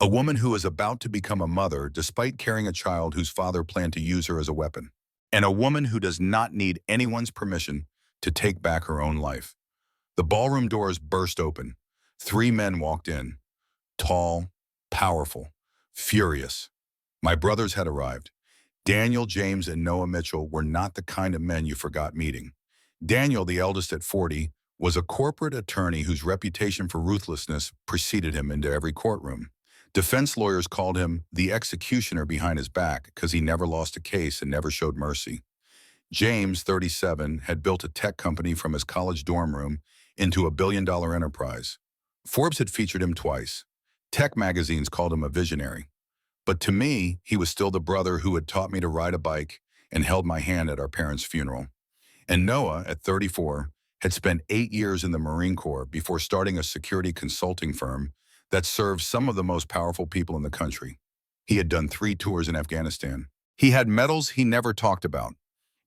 A woman who is about to become a mother despite carrying a child whose father planned to use her as a weapon. And a woman who does not need anyone's permission to take back her own life. The ballroom doors burst open. 3 men walked in. Tall, powerful, furious. My brothers had arrived. Daniel, James, and Noah Mitchell were not the kind of men you forgot meeting. Daniel, the eldest at 40, was a corporate attorney whose reputation for ruthlessness preceded him into every courtroom. Defense lawyers called him the executioner behind his back because he never lost a case and never showed mercy. James, 37, had built a tech company from his college dorm room into a billion-dollar enterprise. Forbes had featured him twice. Tech magazines called him a visionary. But to me, he was still the brother who had taught me to ride a bike and held my hand at our parents' funeral. And Noah, at 34, had spent 8 years in the Marine Corps before starting a security consulting firm that served some of the most powerful people in the country. He had done 3 tours in Afghanistan. He had medals he never talked about,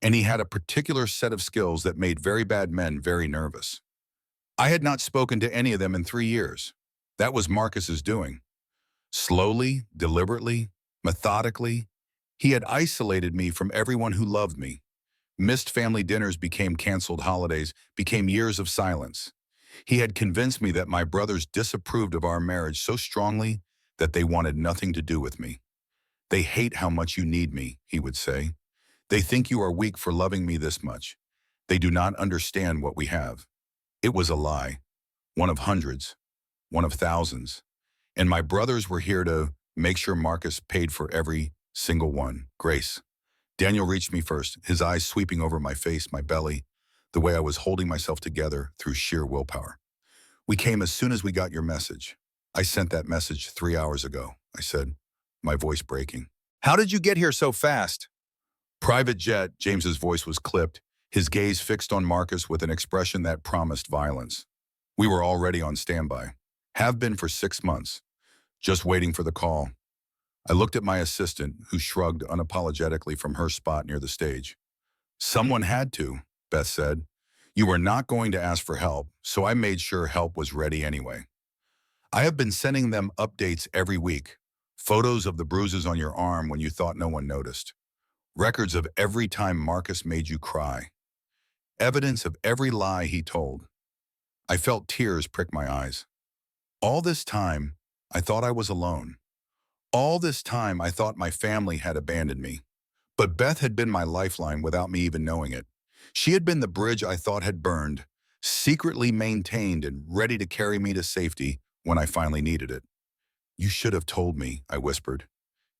and he had a particular set of skills that made very bad men very nervous. I had not spoken to any of them in 3 years. That was Marcus's doing. Slowly, deliberately, methodically, he had isolated me from everyone who loved me. Missed family dinners became canceled holidays, became years of silence. He had convinced me that my brothers disapproved of our marriage so strongly that they wanted nothing to do with me. "They hate how much you need me," he would say. "They think you are weak for loving me this much. They do not understand what we have." It was a lie. One of hundreds. One of thousands. And my brothers were here to make sure Marcus paid for every single one. "Grace." Daniel reached me first, his eyes sweeping over my face, my belly, the way I was holding myself together through sheer willpower. "We came as soon as we got your message. I sent that message 3 hours ago," I said, my voice breaking. "How did you get here so fast?" "Private jet," James's voice was clipped. his gaze fixed on Marcus with an expression that promised violence. We were already on standby. Have been for 6 months, just waiting for the call. I looked at my assistant, who shrugged unapologetically from her spot near the stage. Someone had to, Beth said. You were not going to ask for help, so I made sure help was ready anyway. I have been sending them updates every week. Photos of the bruises on your arm when you thought no one noticed. Records of every time Marcus made you cry. Evidence of every lie he told. I felt tears prick my eyes. All this time, I thought I was alone. All this time, I thought my family had abandoned me. But Beth had been my lifeline without me even knowing it. She had been the bridge I thought had burned, secretly maintained and ready to carry me to safety when I finally needed it. You should have told me, I whispered.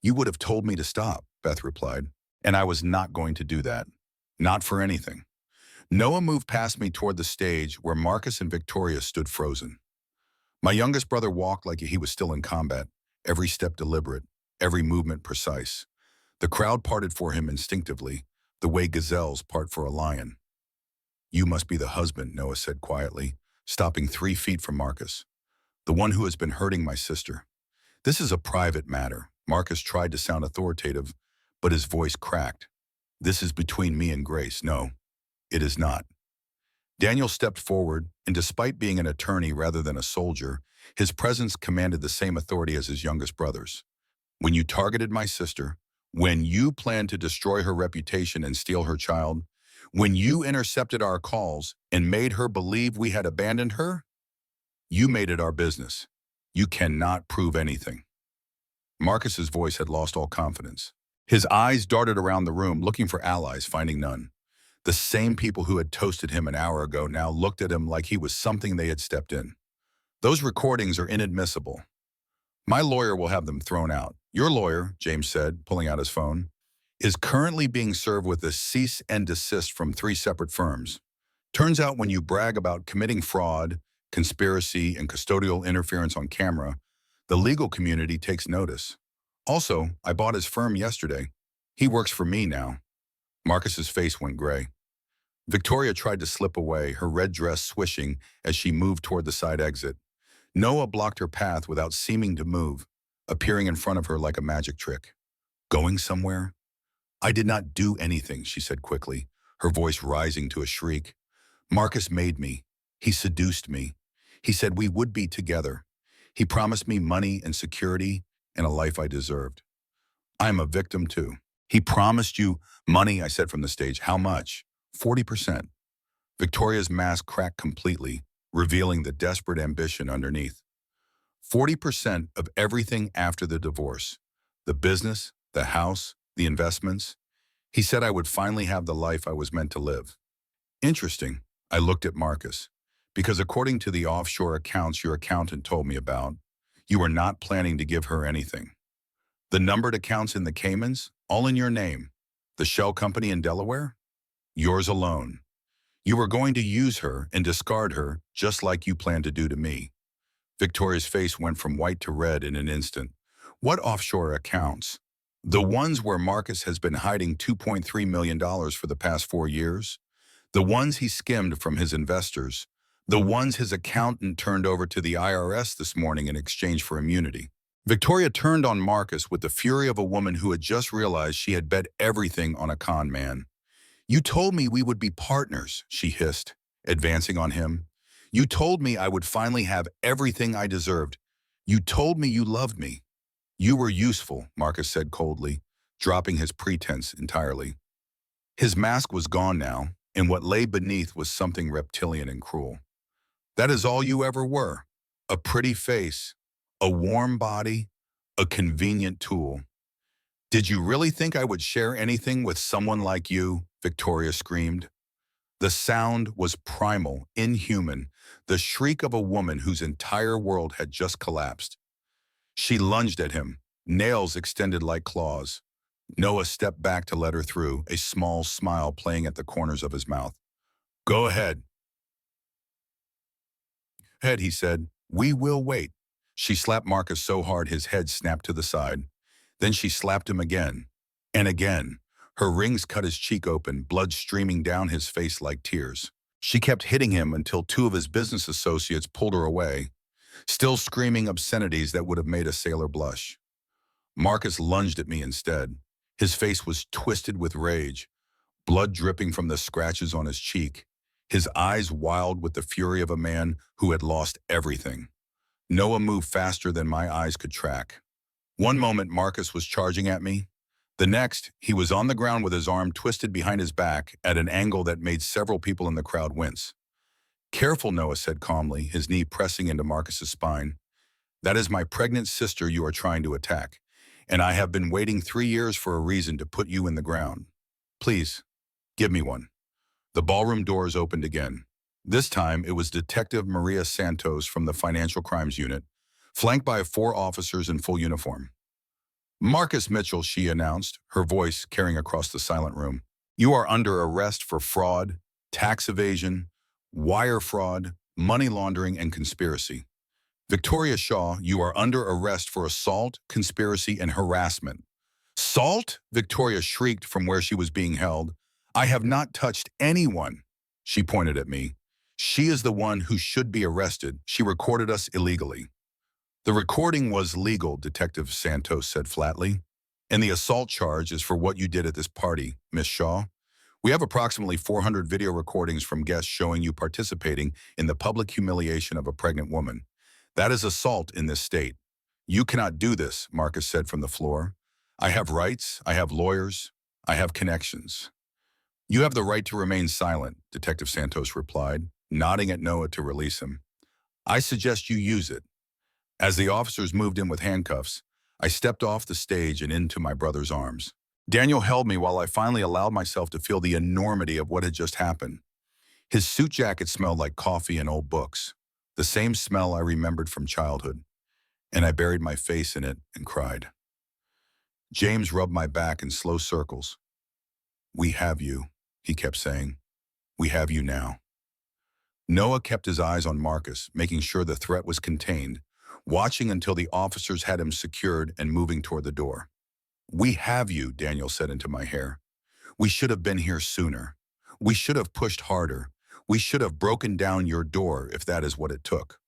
You would have told me to stop, Beth replied. And I was not going to do that. Not for anything. Noah moved past me toward the stage where Marcus and Victoria stood frozen. My youngest brother walked like he was still in combat, every step deliberate, every movement precise. The crowd parted for him instinctively, the way gazelles part for a lion. You must be the husband, Noah said quietly, stopping 3 feet from Marcus. The one who has been hurting my sister. This is a private matter. Marcus tried to sound authoritative, but his voice cracked. This is between me and Grace. No, it is not. Daniel stepped forward, and despite being an attorney rather than a soldier, his presence commanded the same authority as his youngest brother's. When you targeted my sister, when you planned to destroy her reputation and steal her child, when you intercepted our calls and made her believe we had abandoned her, you made it our business. You cannot prove anything. Marcus's voice had lost all confidence. His eyes darted around the room, looking for allies, finding none. The same people who had toasted him an hour ago now looked at him like he was something they had stepped in. Those recordings are inadmissible. My lawyer will have them thrown out. Your lawyer, James said, pulling out his phone, is currently being served with a cease and desist from 3 separate firms. Turns out when you brag about committing fraud, conspiracy, and custodial interference on camera, the legal community takes notice. Also, I bought his firm yesterday. He works for me now. Marcus's face went gray. Victoria tried to slip away, her red dress swishing as she moved toward the side exit. Noah blocked her path without seeming to move, appearing in front of her like a magic trick. Going somewhere? I did not do anything, she said quickly, her voice rising to a shriek. Marcus made me. He seduced me. He said we would be together. He promised me money and security and a life I deserved. I am a victim too. He promised you money, I said from the stage. How much? 40%. Victoria's mask cracked completely, revealing the desperate ambition underneath. 40% of everything after the divorce. The business, the house, the investments. He said I would finally have the life I was meant to live. Interesting. I looked at Marcus. Because according to the offshore accounts your accountant told me about, you were not planning to give her anything. The numbered accounts in the Caymans, all in your name. The shell company in Delaware? Yours alone. You were going to use her and discard her just like you planned to do to me. Victoria's face went from white to red in an instant. What offshore accounts? The ones where Marcus has been hiding $2.3 million for the past 4 years? The ones he skimmed from his investors? The ones his accountant turned over to the IRS this morning in exchange for immunity? Victoria turned on Marcus with the fury of a woman who had just realized she had bet everything on a con man. You told me we would be partners, she hissed, advancing on him. You told me I would finally have everything I deserved. You told me you loved me. You were useful, Marcus said coldly, dropping his pretense entirely. His mask was gone now, and what lay beneath was something reptilian and cruel. That is all you ever were. A pretty face, a warm body, a convenient tool. Did you really think I would share anything with someone like you? Victoria screamed. The sound was primal, inhuman, the shriek of a woman whose entire world had just collapsed. She lunged at him, nails extended like claws. Noah stepped back to let her through, a small smile playing at the corners of his mouth. Go ahead. Head, he said. We will wait. She slapped Marcus so hard his head snapped to the side. Then she slapped him again and again, Her rings cut his cheek open, blood streaming down his face like tears. She kept hitting him until two of his business associates pulled her away, still screaming obscenities that would have made a sailor blush. Marcus lunged at me instead. His face was twisted with rage, blood dripping from the scratches on his cheek, his eyes wild with the fury of a man who had lost everything. Noah moved faster than my eyes could track. One moment Marcus was charging at me. The next, he was on the ground with his arm twisted behind his back at an angle that made several people in the crowd wince. "Careful," Noah said calmly, his knee pressing into Marcus's spine. "That is my pregnant sister you are trying to attack, and I have been waiting 3 years for a reason to put you in the ground. Please, give me one." The ballroom doors opened again. This time, it was Detective Maria Santos from the Financial Crimes Unit, flanked by 4 officers in full uniform. "Marcus Mitchell," she announced, her voice carrying across the silent room. "You are under arrest for fraud, tax evasion, wire fraud, money laundering, and conspiracy. Victoria Shaw, you are under arrest for assault, conspiracy, and harassment." "Salt?" Victoria shrieked from where she was being held. "I have not touched anyone." She pointed at me. "She is the one who should be arrested. She recorded us illegally." "The recording was legal," Detective Santos said flatly. "And the assault charge is for what you did at this party, Miss Shaw. We have approximately 400 video recordings from guests showing you participating in the public humiliation of a pregnant woman. That is assault in this state." "You cannot do this," Marcus said from the floor. "I have rights, I have lawyers, I have connections." "You have the right to remain silent," Detective Santos replied, nodding at Noah to release him. "I suggest you use it." As the officers moved in with handcuffs, I stepped off the stage and into my brother's arms. Daniel held me while I finally allowed myself to feel the enormity of what had just happened. His suit jacket smelled like coffee and old books, the same smell I remembered from childhood, and I buried my face in it and cried. James rubbed my back in slow circles. "We have you," he kept saying. "We have you now." Noah kept his eyes on Marcus, making sure the threat was contained, watching until the officers had him secured and moving toward the door. "We have you," Daniel said into my hair. "We should have been here sooner. We should have pushed harder. We should have broken down your door if that is what it took.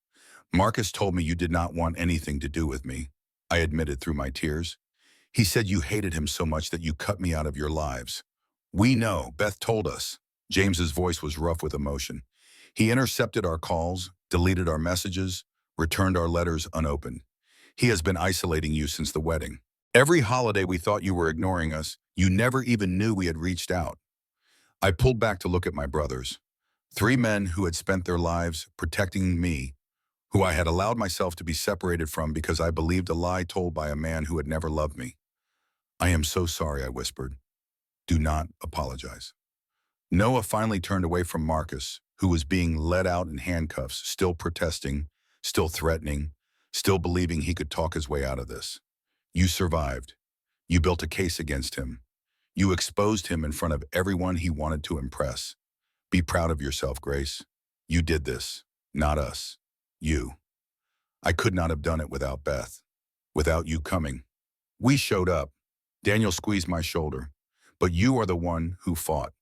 Marcus told me you did not want anything to do with me," I admitted through my tears. "He said you hated him so much that you cut me out of your lives." "We know, Beth told us." James's voice was rough with emotion. "He intercepted our calls, deleted our messages, returned our letters unopened. He has been isolating you since the wedding. Every holiday we thought you were ignoring us. You never even knew we had reached out." I pulled back to look at my brothers. 3 men who had spent their lives protecting me, who I had allowed myself to be separated from because I believed a lie told by a man who had never loved me. "I am so sorry," I whispered. "Do not apologize." Noah finally turned away from Marcus, who was being led out in handcuffs, still protesting, still threatening, still believing he could talk his way out of this. "You survived. You built a case against him. You exposed him in front of everyone he wanted to impress. Be proud of yourself, Grace. You did this, not us. You. I could not have done it without Beth, without you coming. We showed up." Daniel squeezed my shoulder. "But you are the one who fought.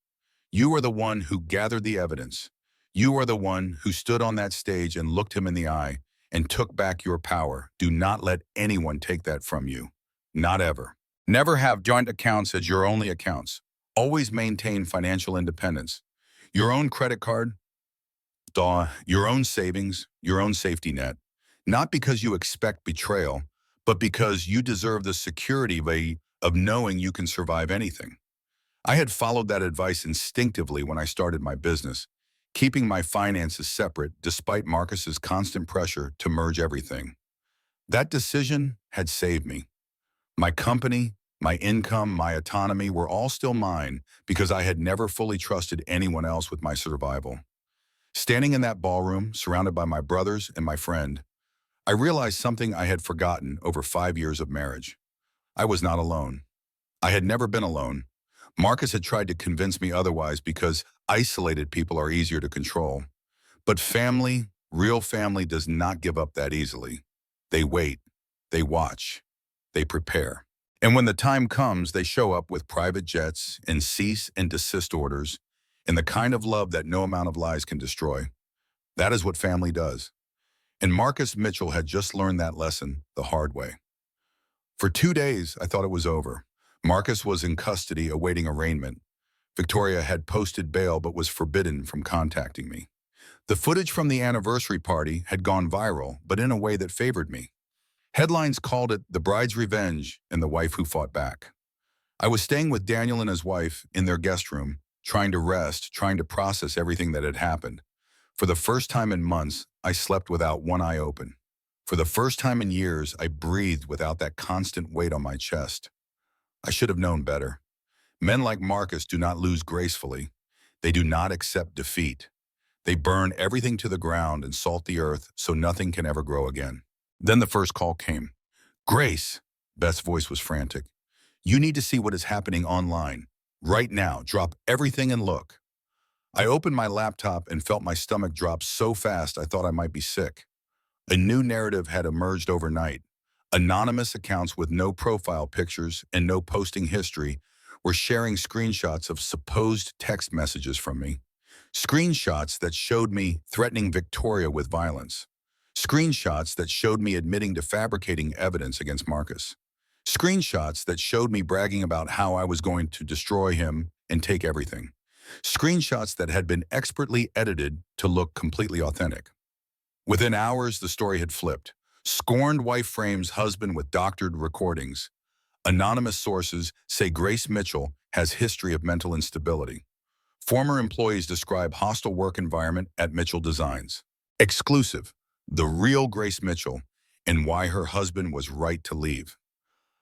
You are the one who gathered the evidence. You are the one who stood on that stage and looked him in the eye and took back your power. Do not let anyone take that from you. Not ever. Never have joint accounts as your only accounts. Always maintain financial independence. Your own credit card, your own savings, your own safety net. Not because you expect betrayal, but because you deserve the security of knowing you can survive anything." I had followed that advice instinctively when I started my business, keeping my finances separate despite Marcus's constant pressure to merge everything. That decision had saved me. My company, my income, my autonomy were all still mine because I had never fully trusted anyone else with my survival. Standing in that ballroom, surrounded by my brothers and my friend, I realized something I had forgotten over 5 years of marriage. I was not alone. I had never been alone. Marcus had tried to convince me otherwise because isolated people are easier to control. But family, real family, does not give up that easily. They wait, they watch, they prepare. And when the time comes, they show up with private jets and cease and desist orders and the kind of love that no amount of lies can destroy. That is what family does. And Marcus Mitchell had just learned that lesson the hard way. For 2 days, I thought it was over. Marcus was in custody awaiting arraignment. Victoria had posted bail but was forbidden from contacting me. The footage from the anniversary party had gone viral, but in a way that favored me. Headlines called it the bride's revenge and the wife who fought back. I was staying with Daniel and his wife in their guest room, trying to rest, trying to process everything that had happened. For the first time in months, I slept without one eye open. For the first time in years, I breathed without that constant weight on my chest. I should have known better. Men like Marcus do not lose gracefully. They do not accept defeat. They burn everything to the ground and salt the earth so nothing can ever grow again. Then the first call came. "Grace," Beth's voice was frantic. "You need to see what is happening online. Right now, drop everything and look." I opened my laptop and felt my stomach drop so fast I thought I might be sick. A new narrative had emerged overnight. Anonymous accounts with no profile pictures and no posting history were sharing screenshots of supposed text messages from me. Screenshots that showed me threatening Victoria with violence. Screenshots that showed me admitting to fabricating evidence against Marcus. Screenshots that showed me bragging about how I was going to destroy him and take everything. Screenshots that had been expertly edited to look completely authentic. Within hours, the story had flipped. Scorned wife frames husband with doctored recordings. Anonymous sources say Grace Mitchell has history of mental instability. Former employees describe hostile work environment at Mitchell Designs. Exclusive, the real Grace Mitchell, and why her husband was right to leave.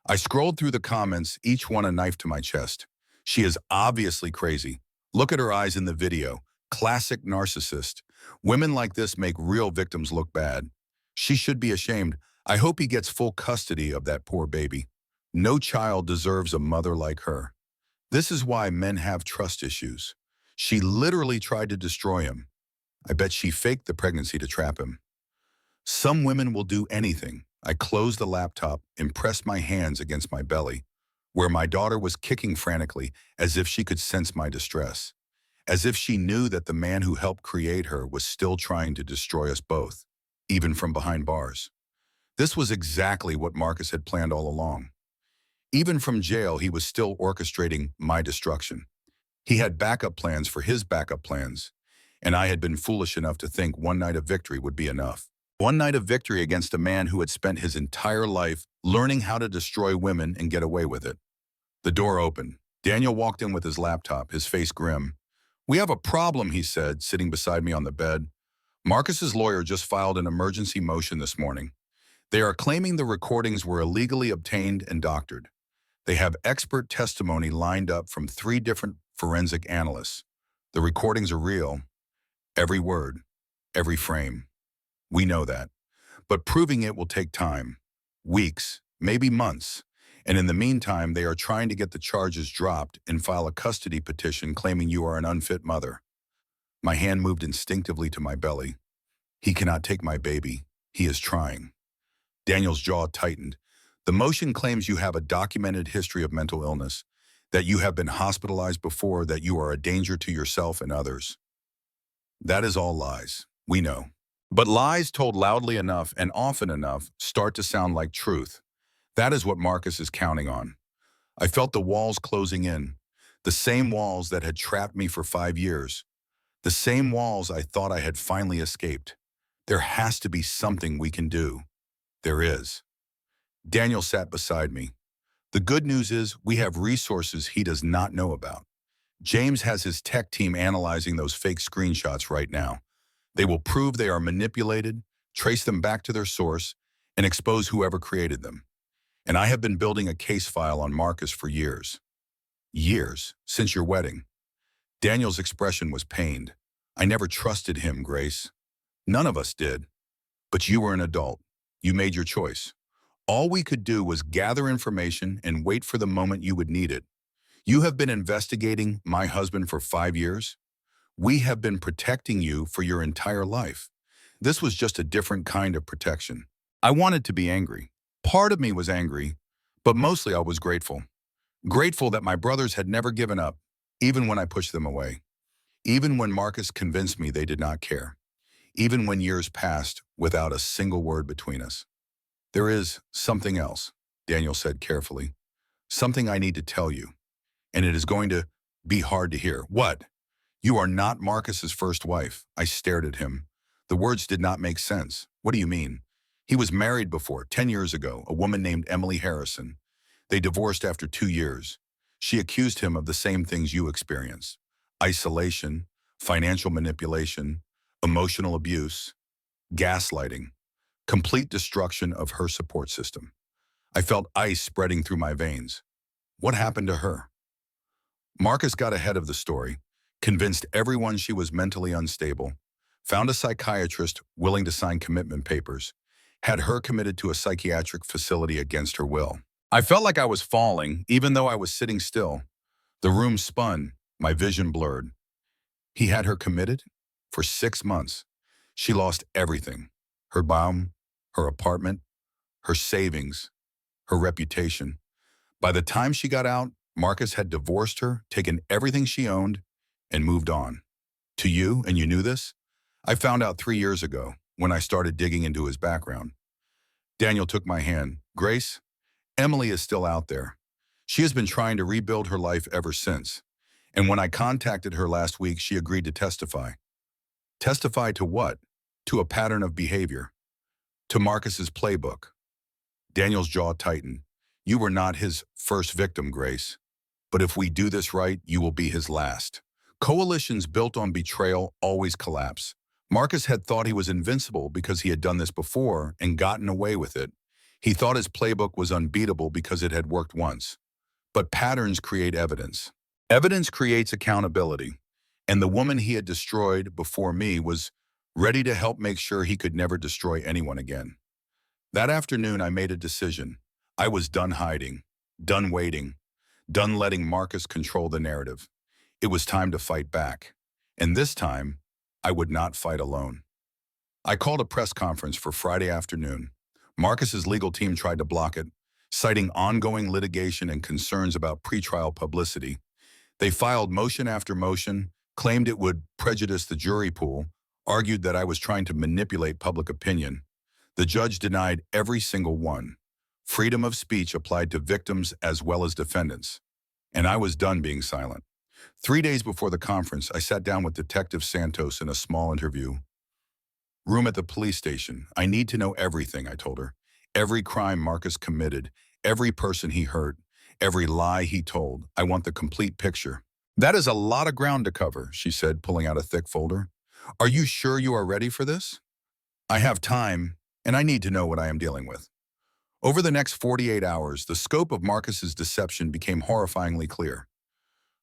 I scrolled through the comments, each one a knife to my chest. She is obviously crazy. Look at her eyes in the video. Classic narcissist. Women like this make real victims look bad. She should be ashamed. I hope he gets full custody of that poor baby. No child deserves a mother like her. This is why men have trust issues. She literally tried to destroy him. I bet she faked the pregnancy to trap him. Some women will do anything. I closed the laptop and pressed my hands against my belly, where my daughter was kicking frantically as if she could sense my distress, as if she knew that the man who helped create her was still trying to destroy us both, even from behind bars. This was exactly what Marcus had planned all along. Even from jail, he was still orchestrating my destruction. He had backup plans for his backup plans, and I had been foolish enough to think one night of victory would be enough. One night of victory against a man who had spent his entire life learning how to destroy women and get away with it. The door opened. Daniel walked in with his laptop, his face grim. "We have a problem," he said, sitting beside me on the bed. "Marcus's lawyer just filed an emergency motion this morning. They are claiming the recordings were illegally obtained and doctored. They have expert testimony lined up from 3 different forensic analysts. The recordings are real. Every word, every frame. We know that. But proving it will take time. Weeks, maybe months. And in the meantime, they are trying to get the charges dropped and file a custody petition claiming you are an unfit mother." My hand moved instinctively to my belly. "He cannot take my baby. He is trying." Daniel's jaw tightened. "The motion claims you have a documented history of mental illness, that you have been hospitalized before, that you are a danger to yourself and others." That is all lies. We know. But lies told loudly enough and often enough start to sound like truth. That is what Marcus is counting on. I felt the walls closing in, the same walls that had trapped me for 5 years, the same walls I thought I had finally escaped. There has to be something we can do. There is. Daniel sat beside me. "The good news is we have resources he does not know about. James has his tech team analyzing those fake screenshots right now. They will prove they are manipulated, trace them back to their source, and expose whoever created them. And I have been building a case file on Marcus for years. Years, since your wedding." Daniel's expression was pained. "I never trusted him, Grace. None of us did. But you were an adult. You made your choice. All we could do was gather information and wait for the moment you would need it. You have been investigating my husband for 5 years. We have been protecting you for your entire life. This was just a different kind of protection." I wanted to be angry. Part of me was angry, But mostly I was grateful. Grateful that my brothers had never given up, even when I pushed them away. Even when Marcus convinced me they did not care. Even when years passed without a single word between us. There is something else, Daniel said carefully. Something I need to tell you, and it is going to be hard to hear. What? You are not Marcus's first wife. I stared at him. The words did not make sense. What do you mean? He was married before, 10 years ago, a woman named Emily Harrison. They divorced after 2 years. She accused him of the same things you experienced. Isolation, financial manipulation, emotional abuse, gaslighting, complete destruction of her support system. I felt ice spreading through my veins. What happened to her? Marcus got ahead of the story, convinced everyone she was mentally unstable, found a psychiatrist willing to sign commitment papers, had her committed to a psychiatric facility against her will. I felt like I was falling, even though I was sitting still. The room spun, my vision blurred. He had her committed? For 6 months. She lost everything. Her home, her apartment, her savings, her reputation. By the time she got out, Marcus had divorced her, taken everything she owned, and moved on. To you, and you knew this? I found out 3 years ago, when I started digging into his background. Daniel took my hand. Grace, Emily is still out there. She has been trying to rebuild her life ever since. And when I contacted her last week, she agreed to testify. Testify to what? To a pattern of behavior. To Marcus's playbook. Daniel's jaw tightened. You were not his first victim, Grace. But if we do this right, you will be his last. Coalitions built on betrayal always collapse. Marcus had thought he was invincible because he had done this before and gotten away with it. He thought his playbook was unbeatable because it had worked once. But patterns create evidence. Evidence creates accountability. And the woman he had destroyed before me was ready to help make sure he could never destroy anyone again. That afternoon, I made a decision. I was done hiding, done waiting, done letting Marcus control the narrative. It was time to fight back. And this time, I would not fight alone. I called a press conference for Friday afternoon. Marcus's legal team tried to block it, citing ongoing litigation and concerns about pretrial publicity. They filed motion after motion, claimed it would prejudice the jury pool, argued that I was trying to manipulate public opinion. The judge denied every single one. Freedom of speech applied to victims as well as defendants. And I was done being silent. 3 days before the conference, I sat down with Detective Santos in a small interview. Room at the police station. I need to know everything, I told her. Every crime Marcus committed, every person he hurt, every lie he told. I want the complete picture. That is a lot of ground to cover, she said, pulling out a thick folder. Are you sure you are ready for this? I have time, and I need to know what I am dealing with. Over the next 48 hours, the scope of Marcus's deception became horrifyingly clear.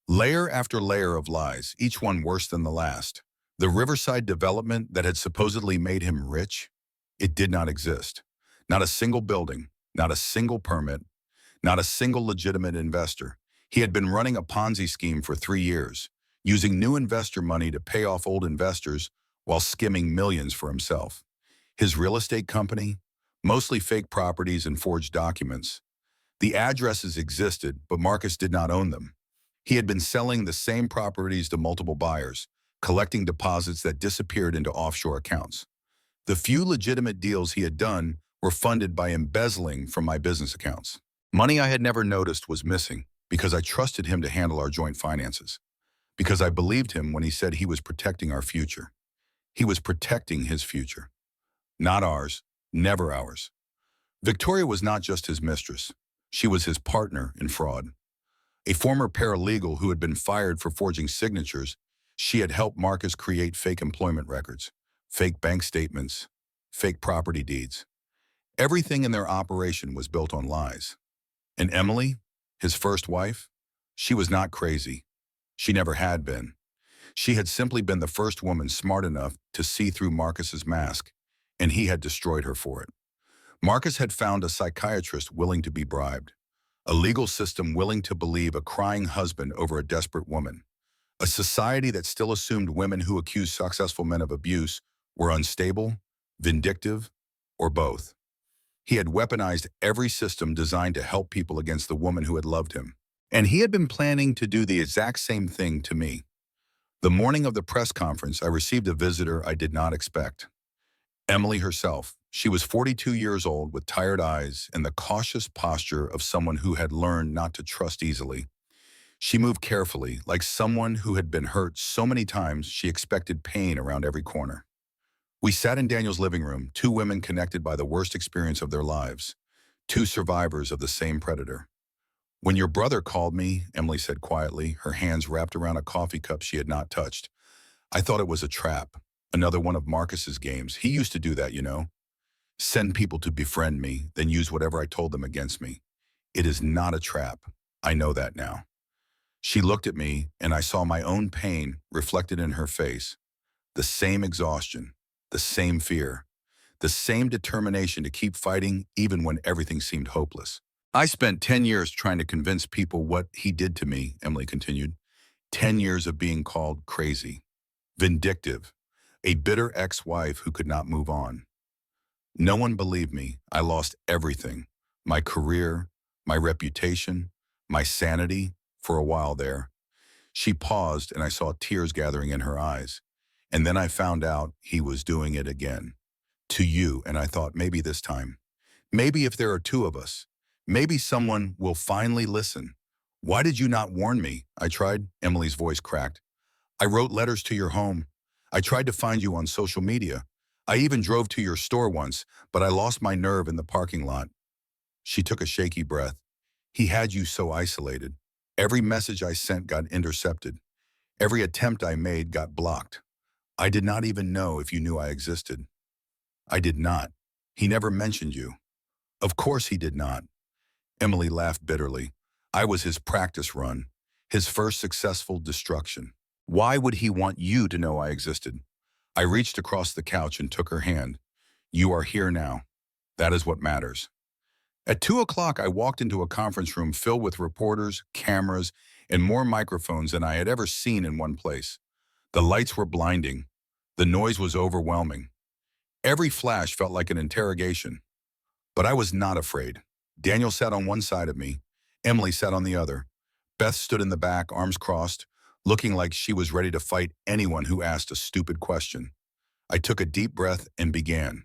Layer after layer of lies, each one worse than the last. The Riverside development that had supposedly made him rich, it did not exist. Not a single building, not a single permit, not a single legitimate investor. He had been running a Ponzi scheme for 3 years, using new investor money to pay off old investors while skimming millions for himself. His real estate company, mostly fake properties and forged documents. The addresses existed, but Marcus did not own them. He had been selling the same properties to multiple buyers, collecting deposits that disappeared into offshore accounts. The few legitimate deals he had done were funded by embezzling from my business accounts. Money I had never noticed was missing because I trusted him to handle our joint finances. Because I believed him when he said he was protecting our future. He was protecting his future. Not ours, never ours. Victoria was not just his mistress. She was his partner in fraud. A former paralegal who had been fired for forging signatures, she had helped Marcus create fake employment records, fake bank statements, fake property deeds. Everything in their operation was built on lies. And Emily, his first wife, she was not crazy. She never had been. She had simply been the first woman smart enough to see through Marcus's mask, and he had destroyed her for it. Marcus had found a psychiatrist willing to be bribed, a legal system willing to believe a crying husband over a desperate woman, a society that still assumed women who accused successful men of abuse were unstable, vindictive, or both. He had weaponized every system designed to help people against the woman who had loved him. And he had been planning to do the exact same thing to me. The morning of the press conference, I received a visitor I did not expect. Emily herself. She was 42 years old with tired eyes and the cautious posture of someone who had learned not to trust easily. She moved carefully, like someone who had been hurt so many times she expected pain around every corner. We sat in Daniel's living room, two women connected by the worst experience of their lives, two survivors of the same predator. "When your brother called me," Emily said quietly, her hands wrapped around a coffee cup she had not touched, "I thought it was a trap. Another one of Marcus's games. He used to do that, you know. Send people to befriend me, then use whatever I told them against me. It is not a trap. I know that now." She looked at me, and I saw my own pain reflected in her face. The same exhaustion, the same fear, the same determination to keep fighting even when everything seemed hopeless. "I spent 10 years trying to convince people what he did to me," Emily continued. 10 years of being called crazy, vindictive, a bitter ex-wife who could not move on. No one believed me. I lost everything. My career, my reputation, my sanity, for a while there. She paused and I saw tears gathering in her eyes. And then I found out he was doing it again. To you, and I thought maybe this time. Maybe if there are two of us. Maybe someone will finally listen. "Why did you not warn me?" I tried. Emily's voice cracked. "I wrote letters to your home. I tried to find you on social media. I even drove to your store once, but I lost my nerve in the parking lot." She took a shaky breath. "He had you so isolated. Every message I sent got intercepted. Every attempt I made got blocked. I did not even know if you knew I existed." "I did not. He never mentioned you." "Of course he did not." Emily laughed bitterly. "I was his practice run, his first successful destruction. Why would he want you to know I existed?" I reached across the couch and took her hand. "You are here now. That is what matters." At 2 o'clock, I walked into a conference room filled with reporters, cameras, and more microphones than I had ever seen in one place. The lights were blinding. The noise was overwhelming. Every flash felt like an interrogation. But I was not afraid. Daniel sat on one side of me. Emily sat on the other. Beth stood in the back, arms crossed, looking like she was ready to fight anyone who asked a stupid question. I took a deep breath and began.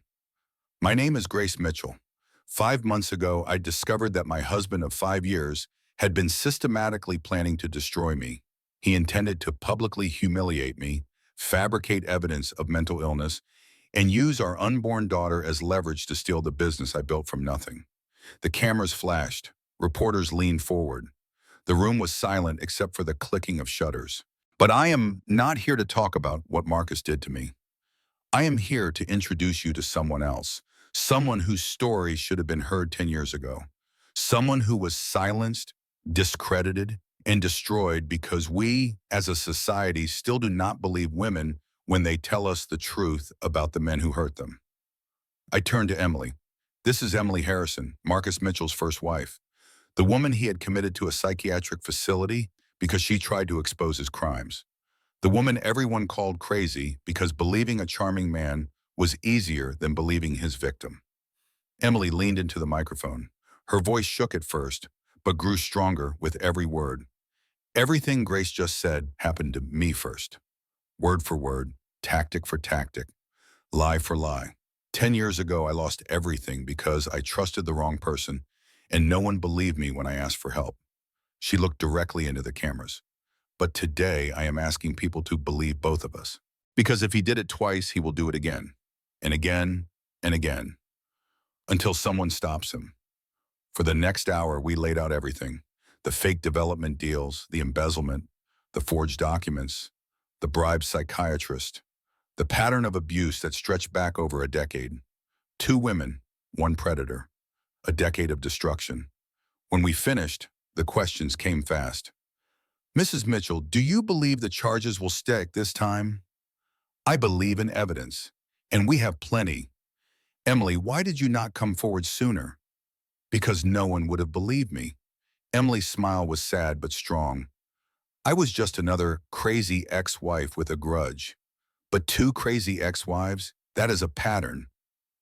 "My name is Grace Mitchell. 5 months ago, I discovered that my husband of 5 years had been systematically planning to destroy me. He intended to publicly humiliate me, fabricate evidence of mental illness, and use our unborn daughter as leverage to steal the business I built from nothing." The cameras flashed. Reporters leaned forward. The room was silent except for the clicking of shutters. But I am not here to talk about what Marcus did to me. I am here to introduce you to someone else, someone whose story should have been heard 10 years ago, someone who was silenced, discredited, and destroyed because we, as a society, still do not believe women when they tell us the truth about the men who hurt them. I turned to Emily. This is Emily Harrison, Marcus Mitchell's first wife, the woman he had committed to a psychiatric facility because she tried to expose his crimes. The woman everyone called crazy because believing a charming man was easier than believing his victim. Emily leaned into the microphone. Her voice shook at first, but grew stronger with every word. "Everything Grace just said happened to me first. Word for word, tactic for tactic, lie for lie. 10 years ago, I lost everything because I trusted the wrong person, and no one believed me when I asked for help." She looked directly into the cameras. "But today, I am asking people to believe both of us. Because if he did it twice, he will do it again, and again, and again, until someone stops him." For the next hour, we laid out everything. The fake development deals, the embezzlement, the forged documents, the bribed psychiatrist, the pattern of abuse that stretched back over a decade. 2 women, 1 predator, a decade of destruction. When we finished, the questions came fast. "Mrs. Mitchell, do you believe the charges will stick this time?" "I believe in evidence, and we have plenty." "Emily, why did you not come forward sooner?" "Because no one would have believed me." Emily's smile was sad but strong. "I was just another crazy ex-wife with a grudge. But 2 crazy ex-wives, that is a pattern."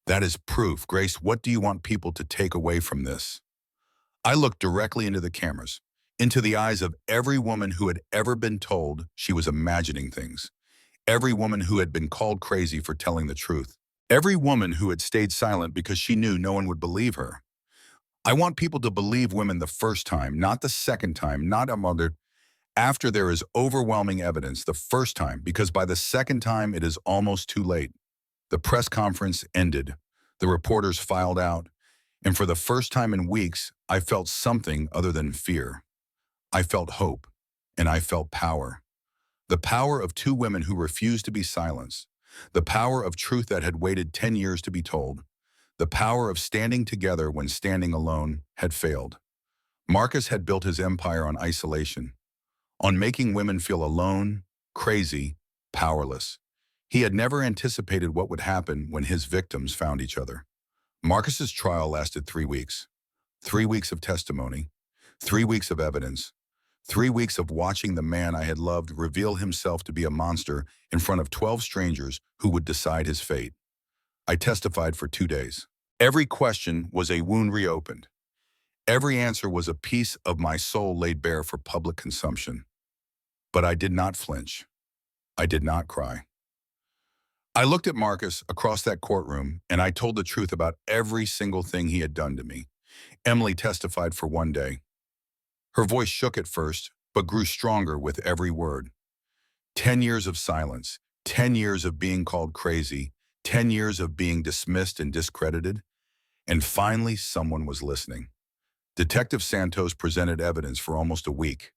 That is proof. Grace, what do you want people to take away from this? I looked directly into the cameras, into the eyes of every woman who had ever been told she was imagining things, every woman who had been called crazy for telling the truth, every woman who had stayed silent because she knew no one would believe her. I want people to believe women the first time, not the second time, not a mother, after there is overwhelming evidence the first time, because by the second time it is almost too late. The press conference ended. The reporters filed out. And for the first time in weeks, I felt something other than fear. I felt hope, and I felt power. The power of two women who refused to be silenced. The power of truth that had waited 10 years to be told. The power of standing together when standing alone had failed. Marcus had built his empire on isolation, on making women feel alone, crazy, powerless. He had never anticipated what would happen when his victims found each other. Marcus's trial lasted 3 weeks. 3 weeks of testimony, 3 weeks of evidence, 3 weeks of watching the man I had loved reveal himself to be a monster in front of 12 strangers who would decide his fate. I testified for 2 days. Every question was a wound reopened. Every answer was a piece of my soul laid bare for public consumption. But I did not flinch. I did not cry. I looked at Marcus across that courtroom, and I told the truth about every single thing he had done to me. Emily testified for 1 day. Her voice shook at first, but grew stronger with every word. 10 years of silence, 10 years of being called crazy, 10 years of being dismissed and discredited, and finally someone was listening. Detective Santos presented evidence for almost a week.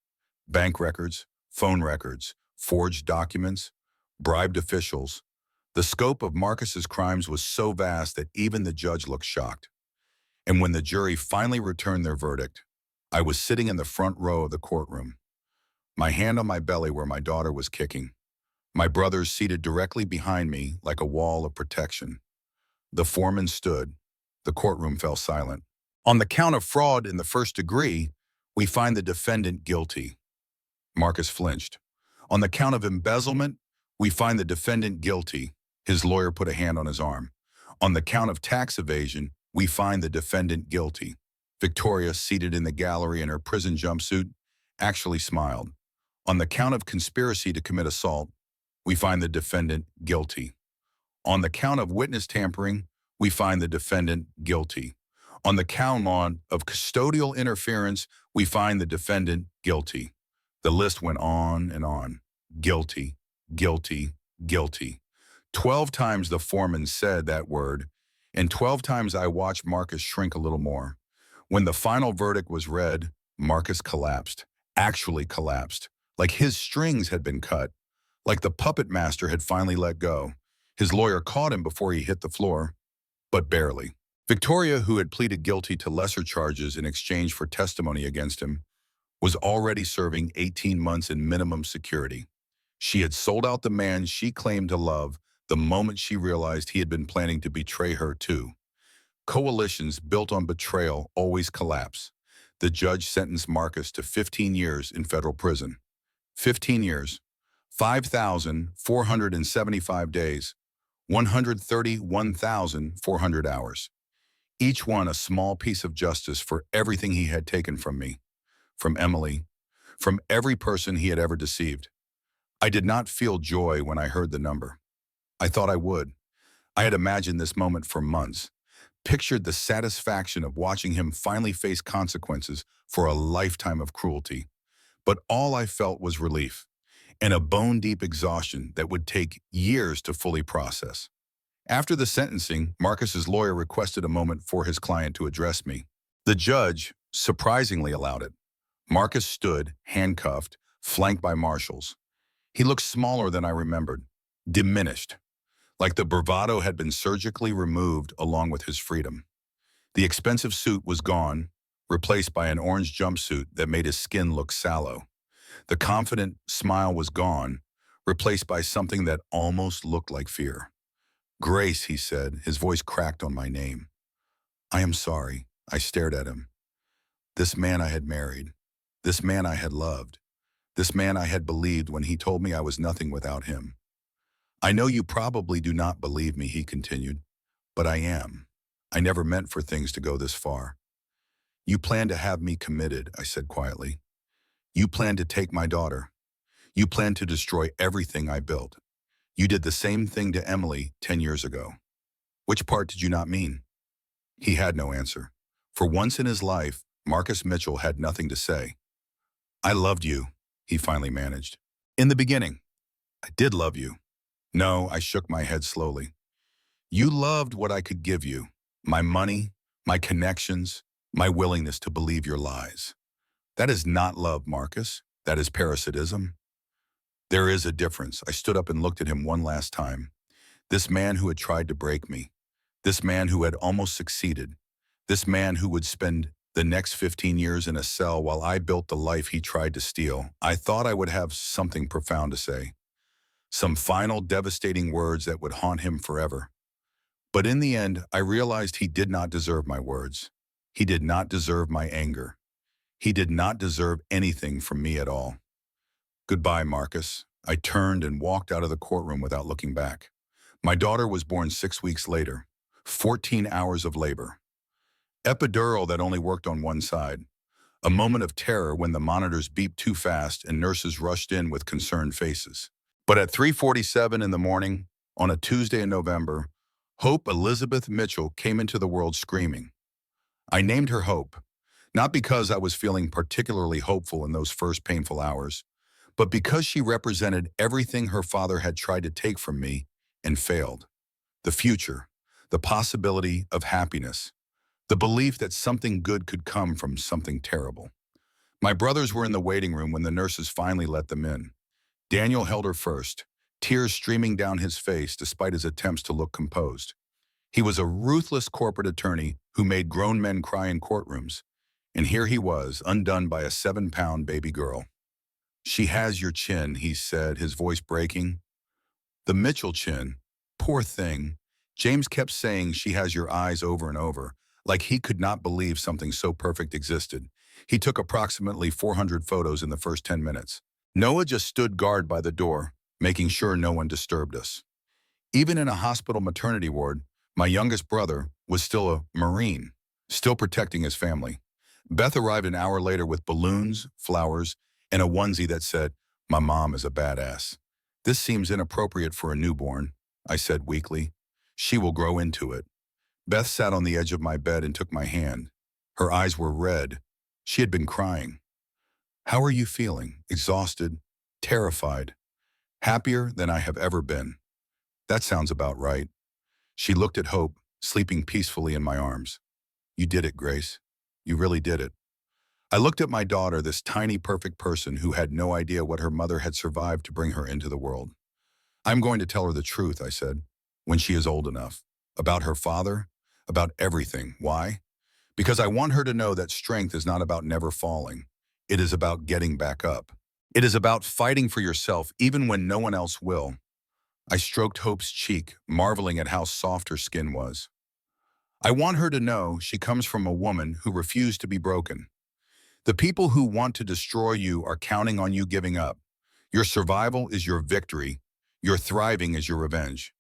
Bank records, phone records, forged documents, bribed officials. The scope of Marcus's crimes was so vast that even the judge looked shocked. And when the jury finally returned their verdict, I was sitting in the front row of the courtroom, my hand on my belly where my daughter was kicking, my brothers seated directly behind me like a wall of protection. The foreman stood. The courtroom fell silent. On the count of fraud in the first degree, we find the defendant guilty. Marcus flinched. On the count of embezzlement, we find the defendant guilty. His lawyer put a hand on his arm. On the count of tax evasion, we find the defendant guilty. Victoria, seated in the gallery in her prison jumpsuit, actually smiled. On the count of conspiracy to commit assault, we find the defendant guilty. On the count of witness tampering, we find the defendant guilty. On the count of custodial interference, we find the defendant guilty. The list went on and on. Guilty, guilty, guilty. 12 times the foreman said that word, and 12 times I watched Marcus shrink a little more. When the final verdict was read, Marcus collapsed, actually collapsed, like his strings had been cut, like the puppet master had finally let go. His lawyer caught him before he hit the floor, but barely. Victoria, who had pleaded guilty to lesser charges in exchange for testimony against him, was already serving 18 months in minimum security. She had sold out the man she claimed to love the moment she realized he had been planning to betray her too. Coalitions built on betrayal always collapse. The judge sentenced Marcus to 15 years in federal prison. 15 years, 5,475 days, 131,400 hours. Each one a small piece of justice for everything he had taken from me, from Emily, from every person he had ever deceived. I did not feel joy when I heard the number. I thought I would. I had imagined this moment for months, pictured the satisfaction of watching him finally face consequences for a lifetime of cruelty. But all I felt was relief and a bone-deep exhaustion that would take years to fully process. After the sentencing, Marcus's lawyer requested a moment for his client to address me. The judge surprisingly allowed it. Marcus stood, handcuffed, flanked by marshals. He looked smaller than I remembered, diminished, like the bravado had been surgically removed along with his freedom. The expensive suit was gone, replaced by an orange jumpsuit that made his skin look sallow. The confident smile was gone, replaced by something that almost looked like fear. "Grace," he said, his voice cracked on my name. "I am sorry." I stared at him. This man I had married, this man I had loved, this man I had believed when he told me I was nothing without him. "I know you probably do not believe me," he continued, But I am. I never meant for things to go this far. You plan to have me committed, I said quietly. You plan to take my daughter. You plan to destroy everything I built. You did the same thing to Emily 10 years ago. Which part did you not mean? He had no answer. For once in his life, Marcus Mitchell had nothing to say. I loved you, he finally managed. In the beginning, I did love you. No, I shook my head slowly. You loved what I could give you. My money, my connections, my willingness to believe your lies. That is not love, Marcus. That is parasitism. There is a difference. I stood up and looked at him one last time. This man who had tried to break me. This man who had almost succeeded. This man who would spend the next 15 years in a cell while I built the life he tried to steal. I thought I would have something profound to say. Some final devastating words that would haunt him forever. But in the end, I realized he did not deserve my words. He did not deserve my anger. He did not deserve anything from me at all. Goodbye, Marcus. I turned and walked out of the courtroom without looking back. My daughter was born 6 weeks later. 14 hours of labor. Epidural that only worked on one side. A moment of terror when the monitors beeped too fast and nurses rushed in with concerned faces. But at 3:47 in the morning, on a Tuesday in November, Hope Elizabeth Mitchell came into the world screaming. I named her Hope, not because I was feeling particularly hopeful in those first painful hours, but because she represented everything her father had tried to take from me and failed. The future, the possibility of happiness, the belief that something good could come from something terrible. My brothers were in the waiting room when the nurses finally let them in. Daniel held her first, tears streaming down his face despite his attempts to look composed. He was a ruthless corporate attorney who made grown men cry in courtrooms, and here he was, undone by a 7-pound baby girl. She has your chin, he said, his voice breaking. The Mitchell chin. Poor thing. James kept saying she has your eyes over and over, like he could not believe something so perfect existed. He took approximately 400 photos in the first 10 minutes. Noah just stood guard by the door, making sure no one disturbed us. Even in a hospital maternity ward, my youngest brother was still a Marine, still protecting his family. Beth arrived an hour later with balloons, flowers, and a onesie that said, "My mom is a badass." This seems inappropriate for a newborn, I said weakly. She will grow into it. Beth sat on the edge of my bed and took my hand. Her eyes were red. She had been crying. How are you feeling? Exhausted, terrified, happier than I have ever been. That sounds about right. She looked at Hope, sleeping peacefully in my arms. You did it, Grace. You really did it. I looked at my daughter, this tiny, perfect person who had no idea what her mother had survived to bring her into the world. I'm going to tell her the truth, I said, when she is old enough. About her father, about everything. Why? Because I want her to know that strength is not about never falling. It is about getting back up. It is about fighting for yourself even when no one else will. I stroked Hope's cheek, marveling at how soft her skin was. I want her to know she comes from a woman who refused to be broken. The people who want to destroy you are counting on you giving up. Your survival is your victory. Your thriving is your revenge.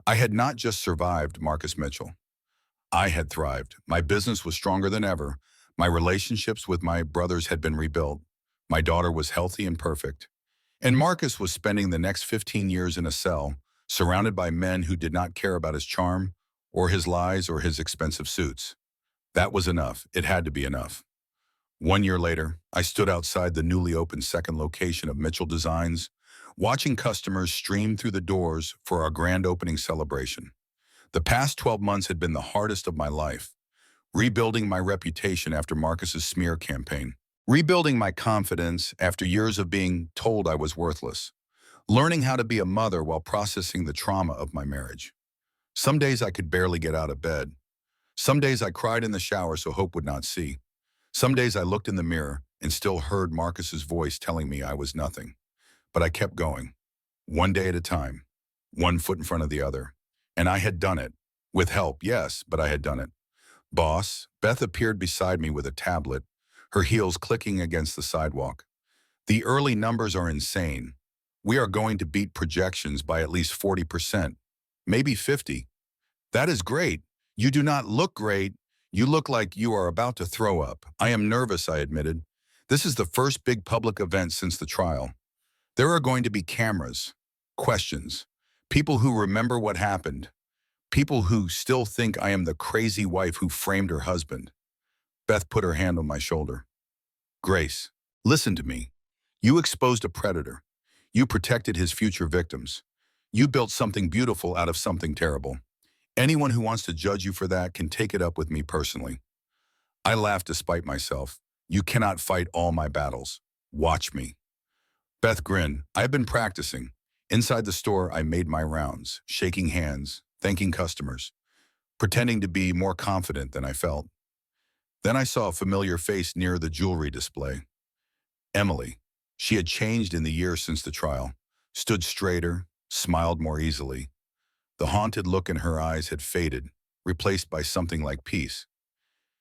I had not just survived, Marcus Mitchell. I had thrived. My business was stronger than ever. My relationships with my brothers had been rebuilt. My daughter was healthy and perfect. And Marcus was spending the next 15 years in a cell, surrounded by men who did not care about his charm, or his lies, or his expensive suits. That was enough. It had to be enough. 1 year later, I stood outside the newly opened second location of Mitchell Designs, watching customers stream through the doors for our grand opening celebration. The past 12 months had been the hardest of my life. Rebuilding my reputation after Marcus's smear campaign. Rebuilding my confidence after years of being told I was worthless. Learning how to be a mother while processing the trauma of my marriage. Some days I could barely get out of bed. Some days I cried in the shower so Hope would not see. Some days I looked in the mirror and still heard Marcus's voice telling me I was nothing. But I kept going, one day at a time, one foot in front of the other. And I had done it. With help, yes, but I had done it. Boss, Beth appeared beside me with a tablet, her heels clicking against the sidewalk. The early numbers are insane. We are going to beat projections by at least 40%, maybe 50. That is great. You do not look great. You look like you are about to throw up. I am nervous, I admitted. This is the first big public event since the trial. There are going to be cameras, questions, people who remember what happened, people who still think I am the crazy wife who framed her husband. Beth put her hand on my shoulder. Grace, listen to me. You exposed a predator. You protected his future victims. You built something beautiful out of something terrible. Anyone who wants to judge you for that can take it up with me personally. I laughed despite myself. You cannot fight all my battles. Watch me. Beth grinned. I have been practicing. Inside the store, I made my rounds, shaking hands, thanking customers, pretending to be more confident than I felt. Then I saw a familiar face near the jewelry display. Emily. She had changed in the years since the trial, stood straighter, smiled more easily. The haunted look in her eyes had faded, replaced by something like peace.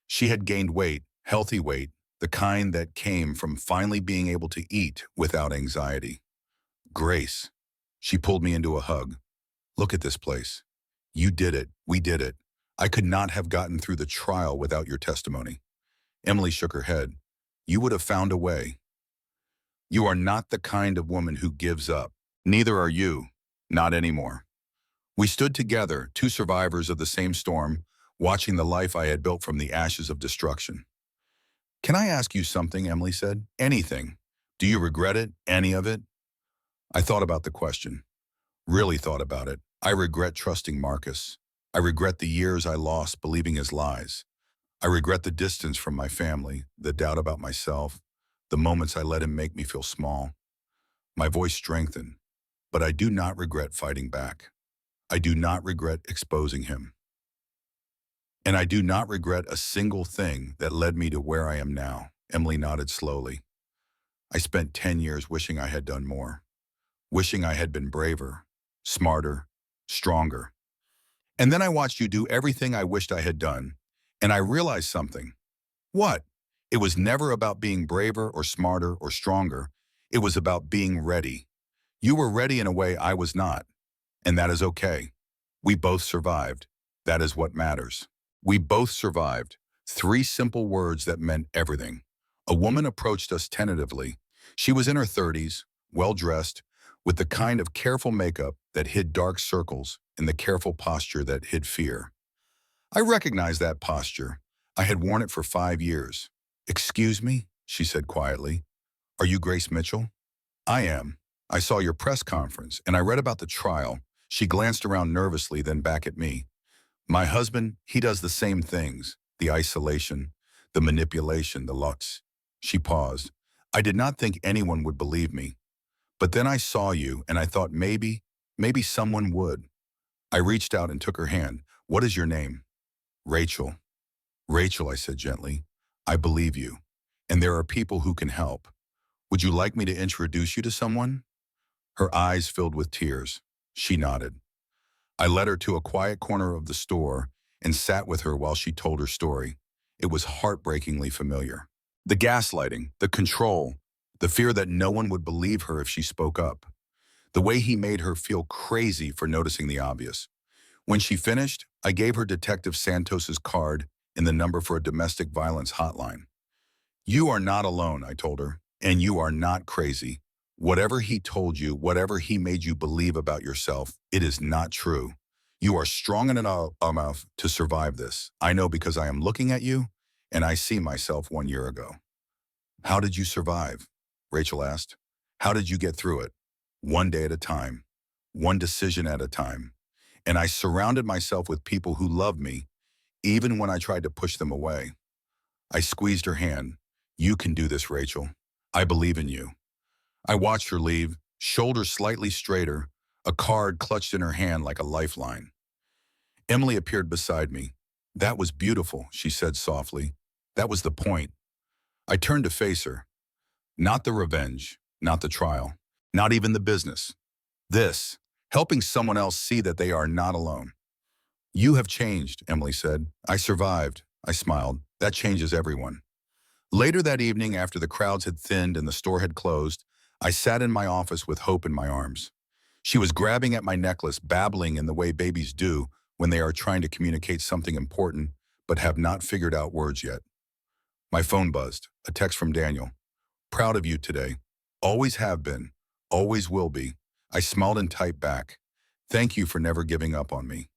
She had gained weight, healthy weight, the kind that came from finally being able to eat without anxiety. Grace. She pulled me into a hug. Look at this place. You did it. We did it. I could not have gotten through the trial without your testimony. Emily shook her head. You would have found a way. You are not the kind of woman who gives up. Neither are you. Not anymore. We stood together, two survivors of the same storm, watching the life I had built from the ashes of destruction. Can I ask you something, Emily said. Anything. Do you regret it? Any of it? I thought about the question. Really thought about it. I regret trusting Marcus. I regret the years I lost believing his lies. I regret the distance from my family, the doubt about myself, the moments I let him make me feel small. My voice strengthened, but I do not regret fighting back. I do not regret exposing him. And I do not regret a single thing that led me to where I am now. Emily nodded slowly. I spent 10 years wishing I had done more, wishing I had been braver, smarter, stronger. And then I watched you do everything I wished I had done, and I realized something. What? It was never about being braver or smarter or stronger. It was about being ready. You were ready in a way I was not, and that is okay. We both survived. That is what matters. We both survived. 3 simple words that meant everything. A woman approached us tentatively. She was in her 30s, well-dressed, with the kind of careful makeup that hid dark circles and the careful posture that hid fear. I recognized that posture. I had worn it for 5 years. Excuse me, she said quietly. Are you Grace Mitchell? I am. I saw your press conference and I read about the trial. She glanced around nervously, then back at me. My husband, he does the same things. The isolation, the manipulation, the lux. She paused. I did not think anyone would believe me. But then I saw you and I thought maybe someone would. I reached out and took her hand. What is your name? Rachel. Rachel, I said gently. I believe you. And there are people who can help. Would you like me to introduce you to someone? Her eyes filled with tears. She nodded. I led her to a quiet corner of the store and sat with her while she told her story. It was heartbreakingly familiar. The gaslighting, the control, the fear that no one would believe her if she spoke up. The way he made her feel crazy for noticing the obvious. When she finished, I gave her Detective Santos's card and the number for a domestic violence hotline. You are not alone, I told her, and you are not crazy. Whatever he told you, whatever he made you believe about yourself, it is not true. You are strong enough to survive this. I know because I am looking at you, and I see myself 1 year ago. How did you survive? Rachel asked. How did you get through it? One day at a time, one decision at a time. And I surrounded myself with people who loved me, even when I tried to push them away. I squeezed her hand. You can do this, Rachel. I believe in you. I watched her leave, shoulders slightly straighter, a card clutched in her hand like a lifeline. Emily appeared beside me. That was beautiful, she said softly. That was the point. I turned to face her. Not the revenge, not the trial, not even the business. This, helping someone else see that they are not alone. You have changed, Emily said. I survived. I smiled. That changes everyone. Later that evening, after the crowds had thinned and the store had closed, I sat in my office with Hope in my arms. She was grabbing at my necklace, babbling in the way babies do, when they are trying to communicate something important but have not figured out words yet. My phone buzzed, a text from Daniel. Proud of you today. Always have been. Always will be. I smiled and typed back. Thank you for never giving up on me.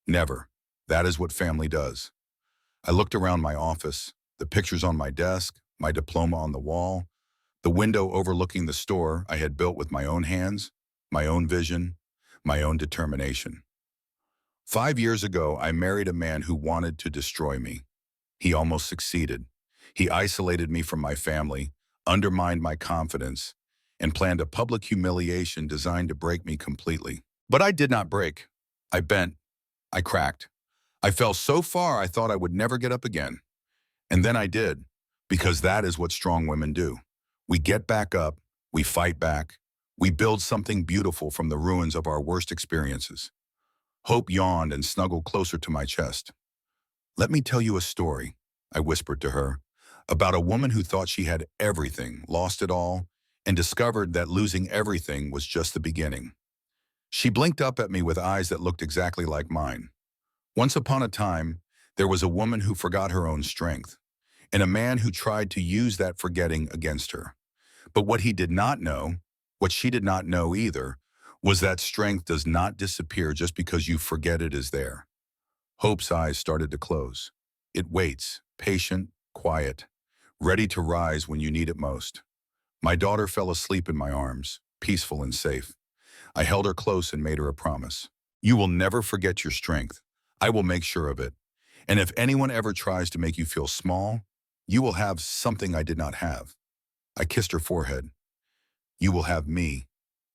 Never. That is what family does. I looked around my office, the pictures on my desk, my diploma on the wall, the window overlooking the store I had built with my own hands, my own vision, my own determination. 5 years ago, I married a man who wanted to destroy me. He almost succeeded. He isolated me from my family, undermined my confidence, and planned a public humiliation designed to break me completely. But I did not break. I bent. I cracked. I fell so far I thought I would never get up again. And then I did, because that is what strong women do. We get back up, we fight back, we build something beautiful from the ruins of our worst experiences. Hope yawned and snuggled closer to my chest. Let me tell you a story, I whispered to her, about a woman who thought she had everything, lost it all, and discovered that losing everything was just the beginning. She blinked up at me with eyes that looked exactly like mine. Once upon a time, there was a woman who forgot her own strength, and a man who tried to use that forgetting against her. But what he did not know, what she did not know either, was that strength does not disappear just because you forget it is there. Hope's eyes started to close. It waits, patient, quiet, ready to rise when you need it most. My daughter fell asleep in my arms, peaceful and safe. I held her close and made her a promise. You will never forget your strength. I will make sure of it. And if anyone ever tries to make you feel small, you will have something I did not have. I kissed her forehead. You will have me,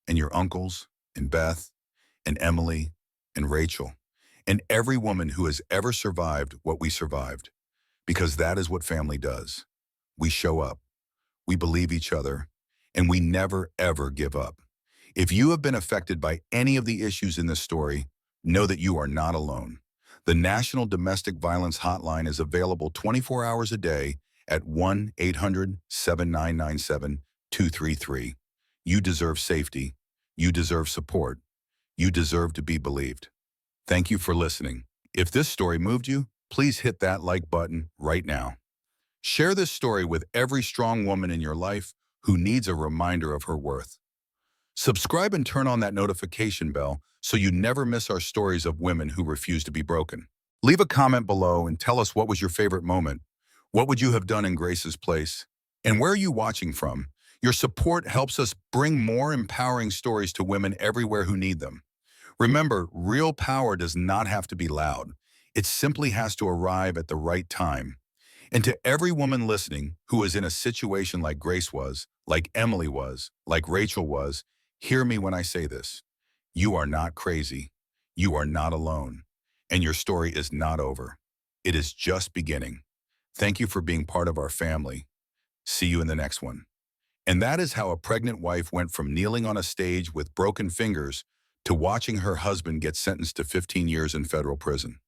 and your uncles, and Beth, and Emily, and Rachel, and every woman who has ever survived what we survived. Because that is what family does. We show up, we believe each other, and we never, ever give up. If you have been affected by any of the issues in this story, know that you are not alone. The National Domestic Violence Hotline is available 24 hours a day at 1-800-7997-233. You deserve safety. You deserve support. You deserve to be believed. Thank you for listening. If this story moved you, please hit that like button right now. Share this story with every strong woman in your life who needs a reminder of her worth. Subscribe and turn on that notification bell so you never miss our stories of women who refuse to be broken. Leave a comment below and tell us what was your favorite moment. What would you have done in Grace's place? And where are you watching from? Your support helps us bring more empowering stories to women everywhere who need them. Remember, real power does not have to be loud. It simply has to arrive at the right time. And to every woman listening who is in a situation like Grace was, like Emily was, like Rachel was, hear me when I say this. You are not crazy. You are not alone. And your story is not over. It is just beginning. Thank you for being part of our family. See you in the next one. And that is how a pregnant wife went from kneeling on a stage with broken fingers to watching her husband get sentenced to 15 years in federal prison.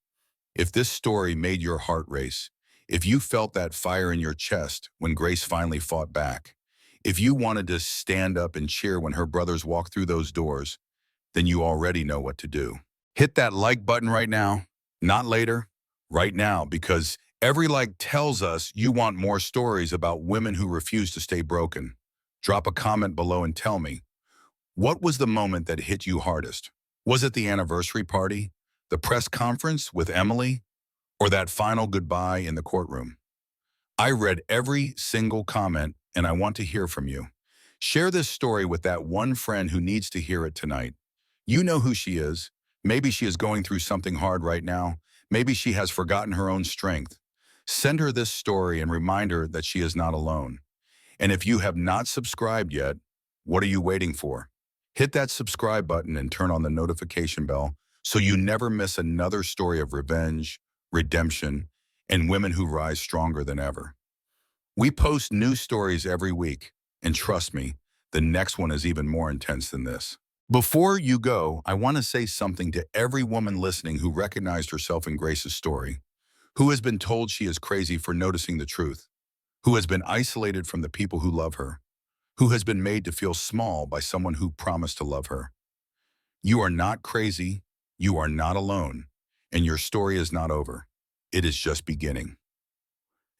If this story made your heart race, if you felt that fire in your chest when Grace finally fought back, if you wanted to stand up and cheer when her brothers walked through those doors, then you already know what to do. Hit that like button right now, not later, right now, because every like tells us you want more stories about women who refuse to stay broken. Drop a comment below and tell me, what was the moment that hit you hardest? Was it the anniversary party, the press conference with Emily, or that final goodbye in the courtroom? I read every single comment, and I want to hear from you. Share this story with that one friend who needs to hear it tonight. You know who she is. Maybe she is going through something hard right now. Maybe she has forgotten her own strength. Send her this story and remind her that she is not alone. And if you have not subscribed yet, what are you waiting for? Hit that subscribe button and turn on the notification bell so you never miss another story of revenge, redemption, and women who rise stronger than ever. We post new stories every week, and trust me, the next one is even more intense than this. Before you go, I want to say something to every woman listening who recognized herself in Grace's story, who has been told she is crazy for noticing the truth, who has been isolated from the people who love her, who has been made to feel small by someone who promised to love her. You are not crazy. You are not alone. and your story is not over. It is just beginning.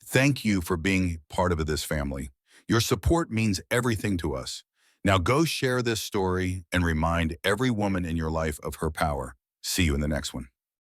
Thank you for being part of this family. Your support means everything to us. Now go share this story and remind every woman in your life of her power. See you in the next one.